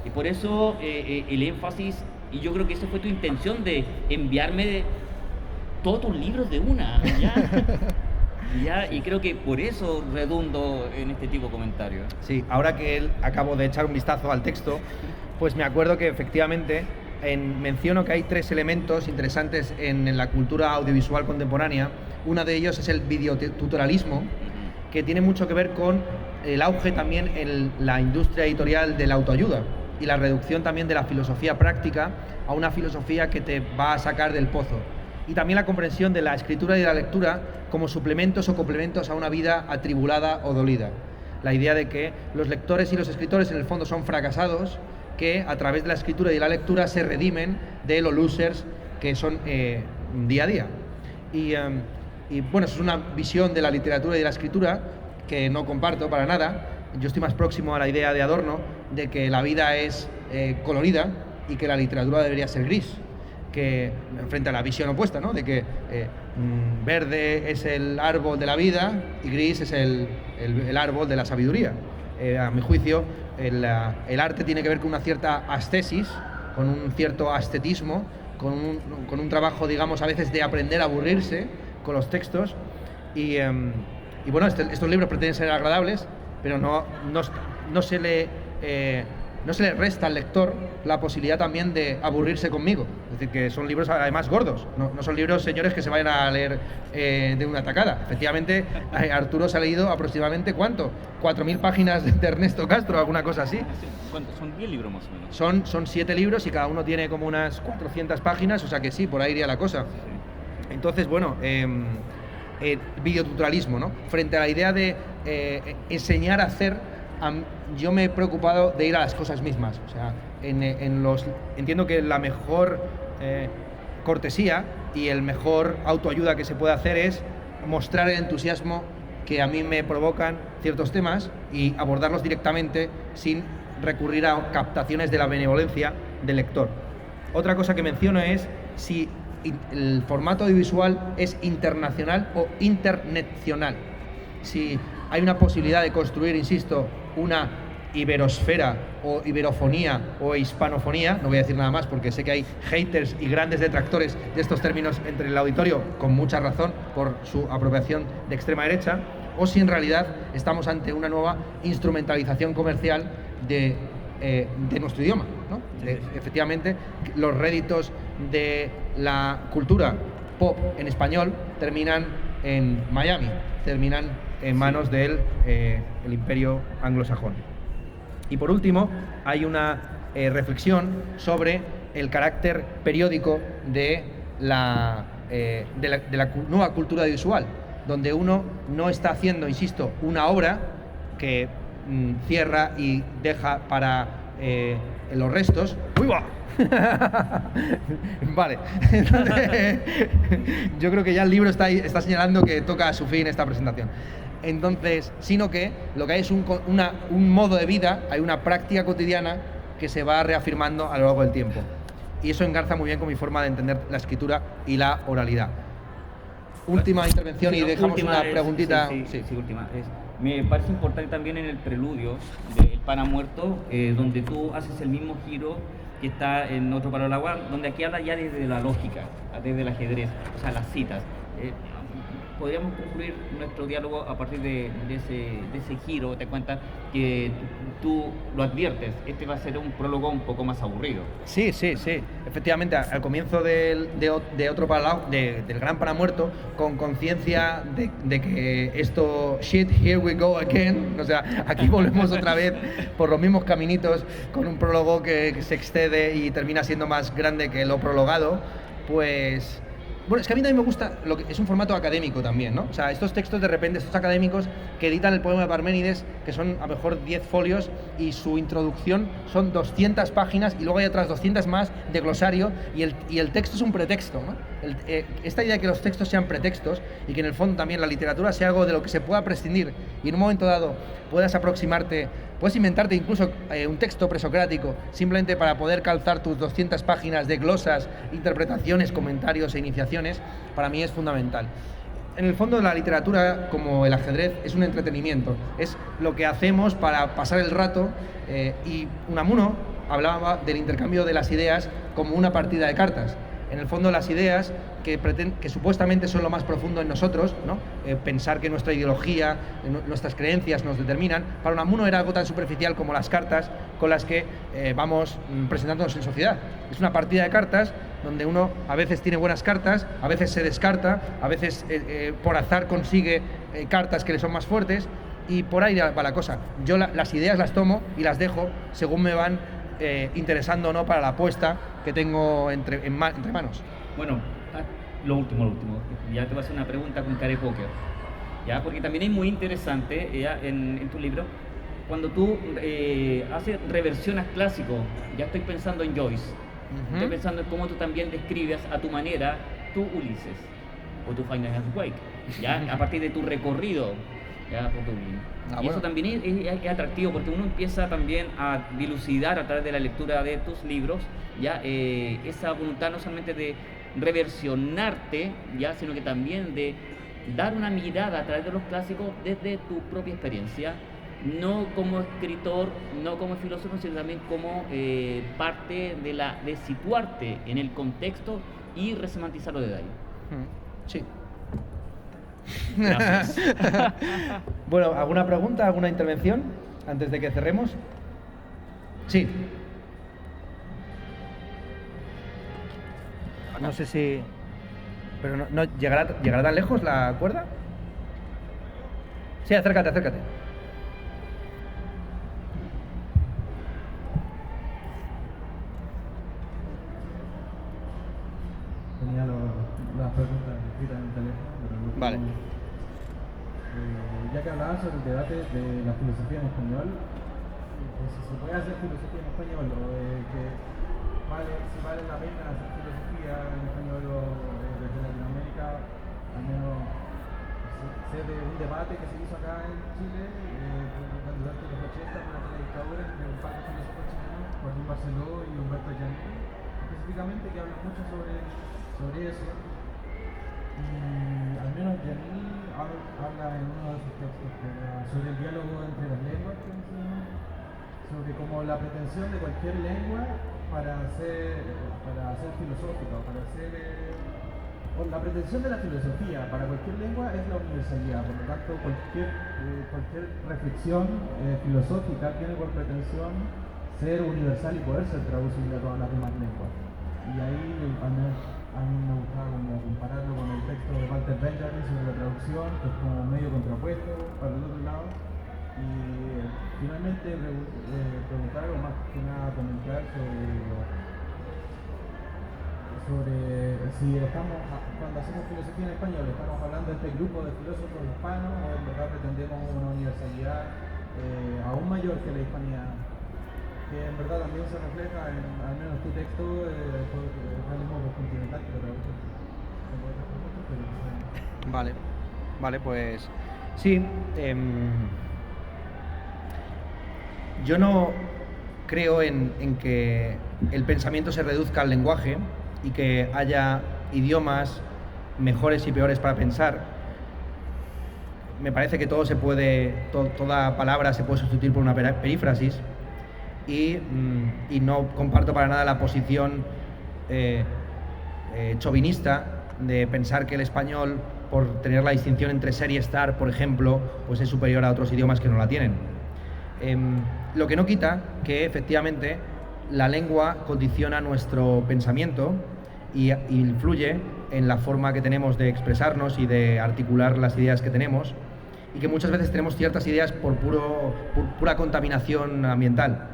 Y por eso el énfasis, y yo creo que esa fue tu intención de enviarme todos tus libros de una, ¿ya? ¿Ya? Y creo que por eso redundo en este tipo de comentarios. Sí, ahora que acabo de echar un vistazo al texto, pues me acuerdo que efectivamente menciono que hay 3 elementos interesantes en la cultura audiovisual contemporánea. Uno de ellos es el videotutorialismo, que tiene mucho que ver con el auge también en la industria editorial de la autoayuda y la reducción también de la filosofía práctica a una filosofía que te va a sacar del pozo. Y también la comprensión de la escritura y de la lectura como suplementos o complementos a una vida atribulada o dolida. La idea de que los lectores y los escritores en el fondo son fracasados, que a través de la escritura y de la lectura se redimen de los losers que son día a día. Y bueno, eso es una visión de la literatura y de la escritura que no comparto para nada. Yo estoy más próximo a la idea de Adorno de que la vida es colorida y que la literatura debería ser gris, que frente a la visión opuesta, ¿no? De que verde es el árbol de la vida y gris es el árbol de la sabiduría. A mi juicio, el arte tiene que ver con una cierta ascesis, con un cierto ascetismo, con un trabajo, digamos, a veces de aprender a aburrirse con los textos. Y bueno, estos libros pretenden ser agradables, pero no se le resta al lector la posibilidad también de aburrirse conmigo. Es decir, que son libros además gordos, no son libros, señores, que se vayan a leer de una tacada. Efectivamente, Arturo se ha leído aproximadamente, ¿cuánto? 4.000 páginas de Ernesto Castro, alguna cosa así. Son 10 libros más o menos. Son 7 libros y cada uno tiene como unas 400 páginas, o sea que sí, por ahí iría la cosa. Entonces, bueno, videotutorialismo, ¿no? Frente a la idea de enseñar a hacer, yo me he preocupado de ir a las cosas mismas. O sea, entiendo que la mejor cortesía y el mejor autoayuda que se puede hacer es mostrar el entusiasmo que a mí me provocan ciertos temas y abordarlos directamente sin recurrir a captaciones de la benevolencia del lector. Otra cosa que menciono es si el formato audiovisual es internacional o internacional. Si hay una posibilidad de construir, insisto, una iberosfera o iberofonía o hispanofonía, no voy a decir nada más porque sé que hay haters y grandes detractores de estos términos entre el auditorio, con mucha razón por su apropiación de extrema derecha, o si en realidad estamos ante una nueva instrumentalización comercial de nuestro idioma, ¿no? Efectivamente, los réditos de la cultura pop en español terminan en Miami, terminan en manos del el imperio anglosajón. Y por último, hay una reflexión sobre el carácter periódico de la nueva cultura visual, donde uno no está haciendo, insisto, una obra que cierra y deja para los restos. ¡Uy, va! Vale. Entonces, yo creo que ya el libro está señalando que toca a su fin esta presentación. Entonces, sino que lo que hay es un modo de vida, hay una práctica cotidiana que se va reafirmando a lo largo del tiempo. Y eso engarza muy bien con mi forma de entender la escritura y la oralidad. Última intervención y dejamos una preguntita. Sí, última. Me parece importante también en el preludio del Pana Muerto, donde tú haces el mismo giro que está en Otro Palo al Agua, donde aquí habla ya desde la lógica, desde el ajedrez, o sea, las citas. Podríamos concluir nuestro diálogo a partir de ese giro. Te cuenta que tú lo adviertes, este va a ser un prólogo un poco más aburrido. Sí. Efectivamente, al comienzo de Otro Palo, del Gran Pana Muerto, con conciencia de que esto, shit, here we go again, o sea, aquí volvemos otra vez por los mismos caminitos, con un prólogo que se excede y termina siendo más grande que lo prologado, pues... Bueno, es que a mí también me gusta, es un formato académico también, ¿no? O sea, estos textos de repente, estos académicos que editan el poema de Parménides, que son a lo mejor 10 folios y su introducción son 200 páginas y luego hay otras 200 más de glosario y el texto es un pretexto, ¿no? Esta idea de que los textos sean pretextos y que en el fondo también la literatura sea algo de lo que se pueda prescindir y en un momento dado puedas aproximarte, puedes inventarte incluso un texto presocrático simplemente para poder calzar tus 200 páginas de glosas, interpretaciones, comentarios e iniciaciones, para mí es fundamental. En el fondo la literatura, como el ajedrez, es un entretenimiento, es lo que hacemos para pasar el rato y Unamuno hablaba del intercambio de las ideas como una partida de cartas. En el fondo las ideas que supuestamente son lo más profundo en nosotros, ¿no? Pensar que nuestra ideología, nuestras creencias nos determinan, para Unamuno era algo tan superficial como las cartas con las que vamos presentándonos en sociedad. Es una partida de cartas donde uno a veces tiene buenas cartas, a veces se descarta, a veces por azar consigue cartas que le son más fuertes y por ahí va la cosa. Yo las ideas las tomo y las dejo según me van interesando o no para la apuesta que tengo entre manos. Bueno, lo último. Ya te voy a hacer una pregunta con cara de póker. ¿Ya? Porque también es muy interesante ya, en tu libro, cuando tú reversionas clásicos. Ya estoy pensando en Joyce. Estoy pensando en cómo tú también describes a tu manera tu Ulises o tu Final Wake, ¿ya? A partir de tu recorrido, ¿ya? Por Dublín. Y eso también es atractivo porque uno empieza también a dilucidar a través de la lectura de tus libros, ¿ya? Esa voluntad no solamente de reversionarte, ¿ya? Sino que también de dar una mirada a través de los clásicos desde tu propia experiencia, no como escritor, no como filósofo, sino también como parte de situarte en el contexto y resemantizar los detalles. Sí. Gracias. Bueno, ¿alguna pregunta, alguna intervención antes de que cerremos? Sí. No sé si... Pero no ¿llegará tan lejos la cuerda? Sí, acércate. Tenía las preguntas escritas en el teléfono, pero vale. Ya que hablabas sobre el debate de la filosofía en español, si se puede hacer filosofía en español o si vale la pena hacer filosofía en español o desde Latinoamérica, al menos sé de un debate que se hizo acá en Chile durante los 80 durante la dictadura entre un par de filósofos chilenos, Joaquín Barceló y Humberto Giannini, específicamente, que hablan mucho sobre eso. Y al menos Giannini habla en uno de sus textos sobre el diálogo entre las lenguas, sobre como la pretensión de cualquier lengua para ser filosófica, la pretensión de la filosofía para cualquier lengua es la universalidad. Por lo tanto, cualquier reflexión filosófica tiene por pretensión ser universal y poder ser traducida a todas las demás lenguas. Y ahí, al menos a mí me gustaba como compararlo con el texto de Walter Benjamin sobre la traducción, que es como medio contrapuesto para el otro lado. Y finalmente preguntar o más que nada comentar sobre si estamos, cuando hacemos filosofía en español, estamos hablando de este grupo de filósofos hispanos o en verdad pretendemos una universalidad aún mayor que la hispanidad, que en verdad también se refleja en al menos tu texto realismo postcontinental que lo traduce. Vale, pues sí. Yo no creo en que el pensamiento se reduzca al lenguaje y que haya idiomas mejores y peores para pensar. Me parece que todo se puede, toda palabra se puede sustituir por una perífrasis y no comparto para nada la posición chauvinista de pensar que el español, por tener la distinción entre ser y estar, por ejemplo, pues es superior a otros idiomas que no la tienen. Lo que no quita que efectivamente la lengua condiciona nuestro pensamiento y influye en la forma que tenemos de expresarnos y de articular las ideas que tenemos, y que muchas veces tenemos ciertas ideas por pura contaminación ambiental.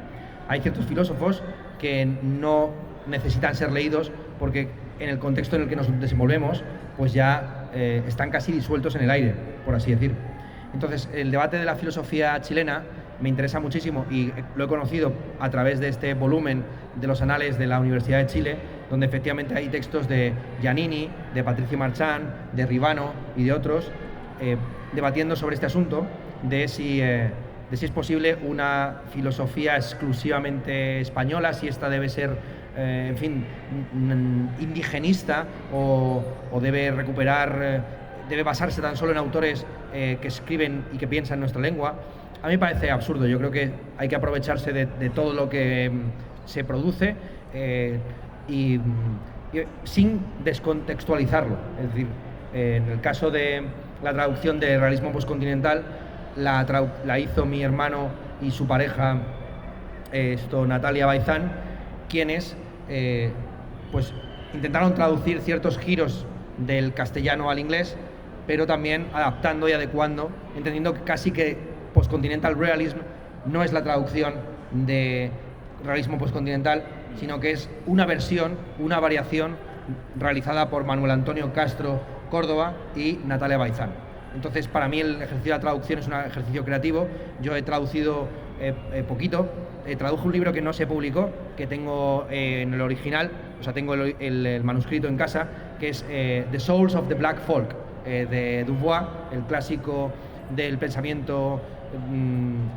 Hay ciertos filósofos que no necesitan ser leídos porque en el contexto en el que nos desenvolvemos pues ya están casi disueltos en el aire, por así decir. Entonces, el debate de la filosofía chilena me interesa muchísimo y lo he conocido a través de este volumen de los anales de la Universidad de Chile, donde efectivamente hay textos de Giannini, de Patricio Marchán, de Ribano y de otros, debatiendo sobre este asunto de si es posible una filosofía exclusivamente española, si esta debe ser, en fin, indigenista o debe recuperar, debe basarse tan solo en autores que escriben y que piensan en nuestra lengua. A mí me parece absurdo. Yo creo que hay que aprovecharse de todo lo que se produce y sin descontextualizarlo. Es decir, en el caso de la traducción de realismo postcontinental, la hizo mi hermano y su pareja, Natalia Baizán, quienes pues intentaron traducir ciertos giros del castellano al inglés, pero también adaptando y adecuando, entendiendo que casi que postcontinental realism no es la traducción de realismo postcontinental, sino que es una versión, una variación realizada por Manuel Antonio Castro Córdoba y Natalia Baizán. Entonces, para mí el ejercicio de la traducción es un ejercicio creativo. Yo he traducido poquito. Traduje un libro que no se publicó, que tengo en el original, o sea, tengo el manuscrito en casa, que es The Souls of the Black Folk, de Dubois, el clásico del pensamiento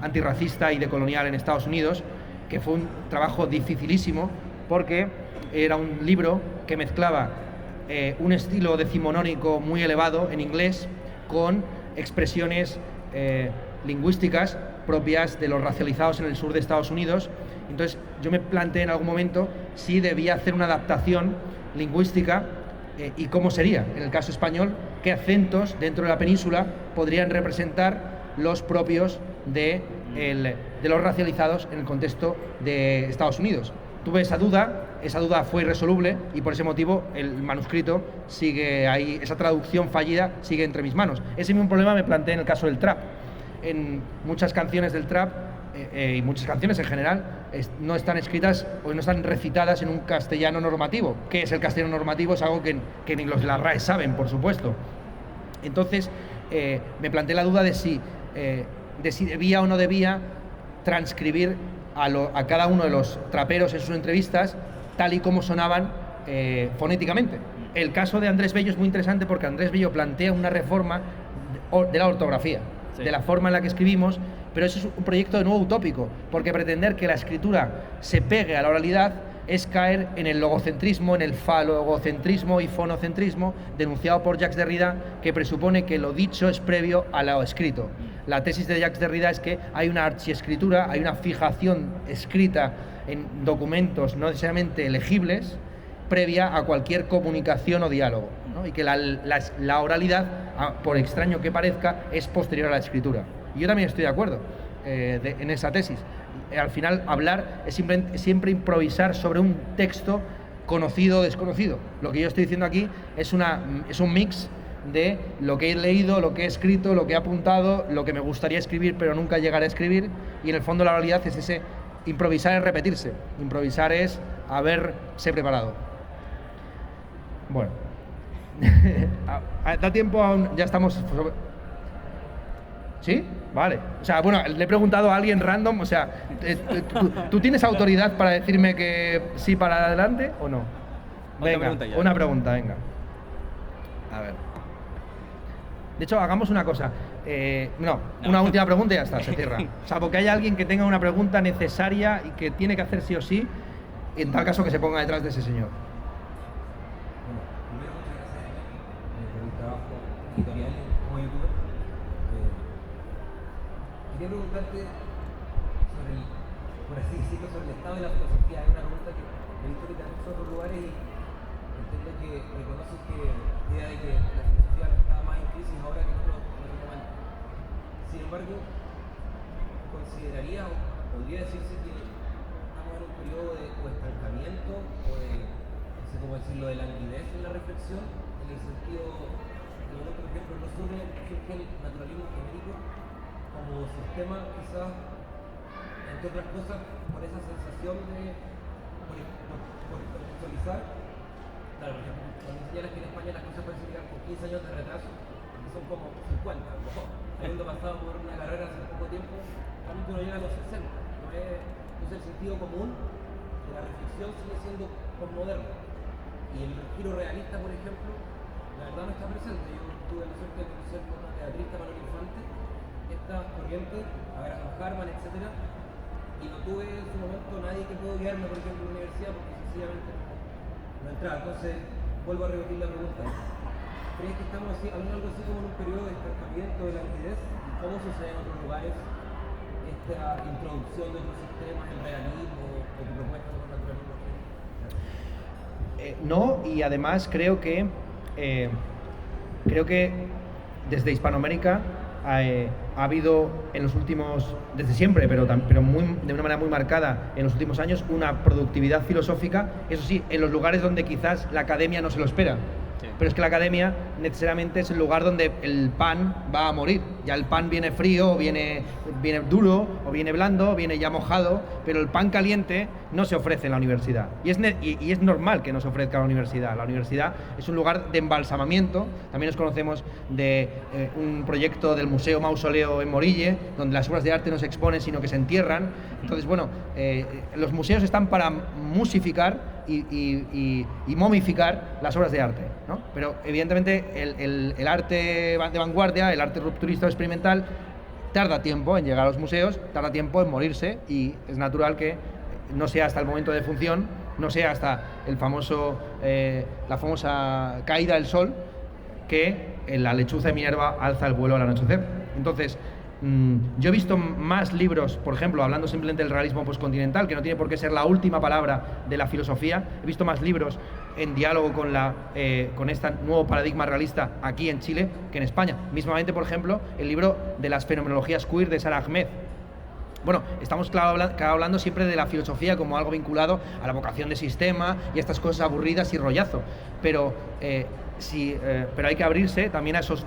antirracista y decolonial en Estados Unidos, que fue un trabajo dificilísimo porque era un libro que mezclaba un estilo decimonónico muy elevado en inglés con expresiones lingüísticas propias de los racializados en el sur de Estados Unidos. Entonces yo me planteé en algún momento si debía hacer una adaptación lingüística y cómo sería, en el caso español, qué acentos dentro de la península podrían representar los propios de los racializados en el contexto de Estados Unidos. Tuve esa duda fue irresoluble y por ese motivo el manuscrito sigue ahí, esa traducción fallida sigue entre mis manos. Ese mismo problema me planteé en el caso del trap. En muchas canciones del trap y muchas canciones en general no están escritas o no están recitadas en un castellano normativo. ¿Qué es el castellano normativo? Es algo que ni los de la RAE saben, por supuesto. Entonces me planteé la duda de si debía o no debía transcribir a cada uno de los traperos en sus entrevistas tal y como sonaban fonéticamente. El caso de Andrés Bello es muy interesante porque Andrés Bello plantea una reforma de la ortografía, sí, de la forma en la que escribimos, pero eso es un proyecto de nuevo utópico, porque pretender que la escritura se pegue a la oralidad es caer en el logocentrismo, en el falogocentrismo y fonocentrismo denunciado por Jacques Derrida, que presupone que lo dicho es previo a lo escrito. La tesis de Jacques Derrida es que hay una archiescritura, hay una fijación escrita en documentos no necesariamente legibles previa a cualquier comunicación o diálogo, ¿no? Y que la oralidad, por extraño que parezca, es posterior a la escritura. Y yo también estoy de acuerdo en esa tesis. Al final, hablar es siempre improvisar sobre un texto conocido o desconocido. Lo que yo estoy diciendo aquí es un mix de lo que he leído, lo que he escrito, lo que he apuntado, lo que me gustaría escribir pero nunca llegar a escribir, y en el fondo la realidad es ese, improvisar es repetirse, improvisar es haberse preparado. Bueno, da tiempo aún, ya estamos... ¿Sí? Vale. O sea, bueno, le he preguntado a alguien random, o sea, ¿tú tienes autoridad para decirme que sí para adelante o no? Venga, una pregunta, venga. A ver. De hecho, hagamos una cosa. Una última pregunta y ya está, se cierra. O sea, porque hay alguien que tenga una pregunta necesaria y que tiene que hacer sí o sí, en tal caso que se ponga detrás de ese señor. Bueno, primero muchas gracias por el trabajo editorial como youtuber. Quería preguntarte sobre por así decirlo, sobre el estado de la filosofía. Es una pregunta que he visto que te han hecho en otros lugares y entiendo que reconoces que la idea de que la filosofía está más en crisis ahora que en otros momentos. Sin embargo, ¿consideraría o podría decirse que estamos en un periodo de estancamiento o de, no sé cómo decirlo, de languidez en la reflexión, en el sentido, por ejemplo, no surge el naturalismo genérico como sistema, quizás, entre otras cosas, por esa sensación de por contextualizar? Claro, por ejemplo, cuando señalas que en España las cosas pueden llegar con 15 años de retraso, que son como 50, habiendo pasado por una carrera hace poco tiempo, realmente uno llega a los 60. Entonces el sentido común de la reflexión sigue siendo posmoderno. Y el giro realista, por ejemplo, la verdad no está presente. Yo tuve la suerte de conocer con una teatrista, Manuel Infante, esta corriente, a Graham Harman, etc. Y no tuve en su momento nadie que pudo guiarme, por ejemplo, en la universidad, porque sencillamente no entraba. Entonces, vuelvo a repetir la pregunta. ¿Crees que estamos hablando algo así como en un periodo de estancamiento de la languidez? ¿Cómo sucede en otros lugares esta introducción de otros sistemas, el realismo, o tu propuesta sobre el naturalismo? No, y además creo que desde Hispanoamérica ha habido en los últimos, desde siempre, pero de una manera muy marcada en los últimos años, una productividad filosófica, eso sí, en los lugares donde quizás la academia no se lo espera. Sí. Pero es que la academia necesariamente es el lugar donde el pan va a morir. Ya el pan viene frío, viene duro, o viene blando, viene ya mojado, pero el pan caliente no se ofrece en la universidad. Y es normal que no se ofrezca en la universidad. La universidad es un lugar de embalsamamiento. También nos conocemos de un proyecto del Museo Mausoleo en Morille, donde las obras de arte no se exponen, sino que se entierran. Entonces, bueno, los museos están para musificar y momificar las obras de arte, ¿no? Pero evidentemente el arte de vanguardia, el arte rupturista o experimental, tarda tiempo en llegar a los museos, tarda tiempo en morirse, y es natural que no sea hasta el momento de función, no sea hasta la famosa caída del sol, que la lechuza de Minerva alza el vuelo al anochecer. Entonces, yo he visto más libros, por ejemplo, hablando simplemente del realismo postcontinental, que no tiene por qué ser la última palabra de la filosofía. He visto más libros en diálogo con este nuevo paradigma realista aquí en Chile que en España. Mismamente, por ejemplo, el libro de las fenomenologías queer de Sara Ahmed. Bueno, estamos hablando siempre de la filosofía como algo vinculado a la vocación de sistema y a estas cosas aburridas y rollazo, pero hay que abrirse también a esos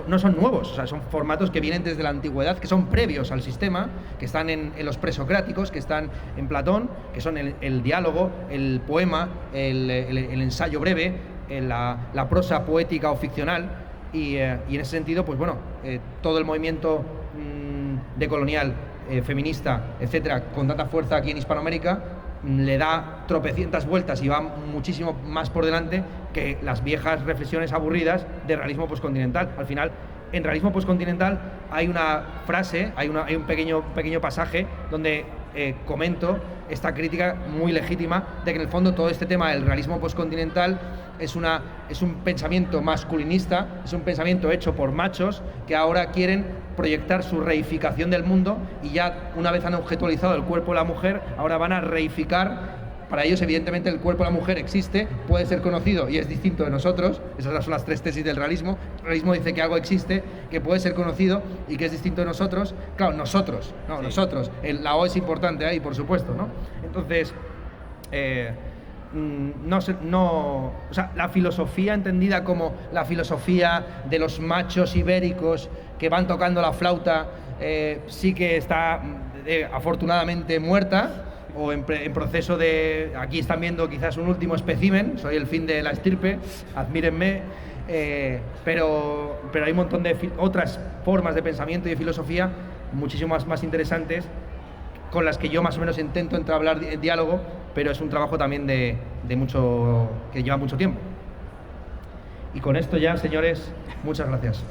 no son nuevos, o sea, son formatos que vienen desde la antigüedad, que son previos al sistema, que están en los presocráticos, que están en Platón, que son el diálogo, el poema, el ensayo breve, la prosa poética o ficcional, y en ese sentido, pues bueno, todo el movimiento decolonial, feminista, etcétera, con tanta fuerza aquí en Hispanoamérica, le da tropecientas vueltas y va muchísimo más por delante que las viejas reflexiones aburridas de realismo postcontinental. Al final, en realismo postcontinental hay una frase, hay un pequeño pasaje donde comento esta crítica muy legítima de que en el fondo todo este tema del realismo postcontinental es un pensamiento masculinista, es un pensamiento hecho por machos que ahora quieren proyectar su reificación del mundo, y ya una vez han objetualizado el cuerpo de la mujer, ahora van a reificar. Para ellos, evidentemente, el cuerpo de la mujer existe, puede ser conocido y es distinto de nosotros. Esas son las tres tesis del realismo. El realismo dice que algo existe, que puede ser conocido y que es distinto de nosotros. Claro, nosotros, nosotros. La O es importante ahí, por supuesto, ¿no? Entonces, o sea, la filosofía entendida como la filosofía de los machos ibéricos que van tocando la flauta, sí que está afortunadamente muerta, o en proceso de... Aquí están viendo quizás un último espécimen, soy el fin de la estirpe, admírenme, pero hay un montón de otras formas de pensamiento y de filosofía muchísimo más interesantes, con las que yo más o menos intento entablar diálogo, pero es un trabajo también que lleva mucho tiempo. Y con esto ya, señores, muchas gracias.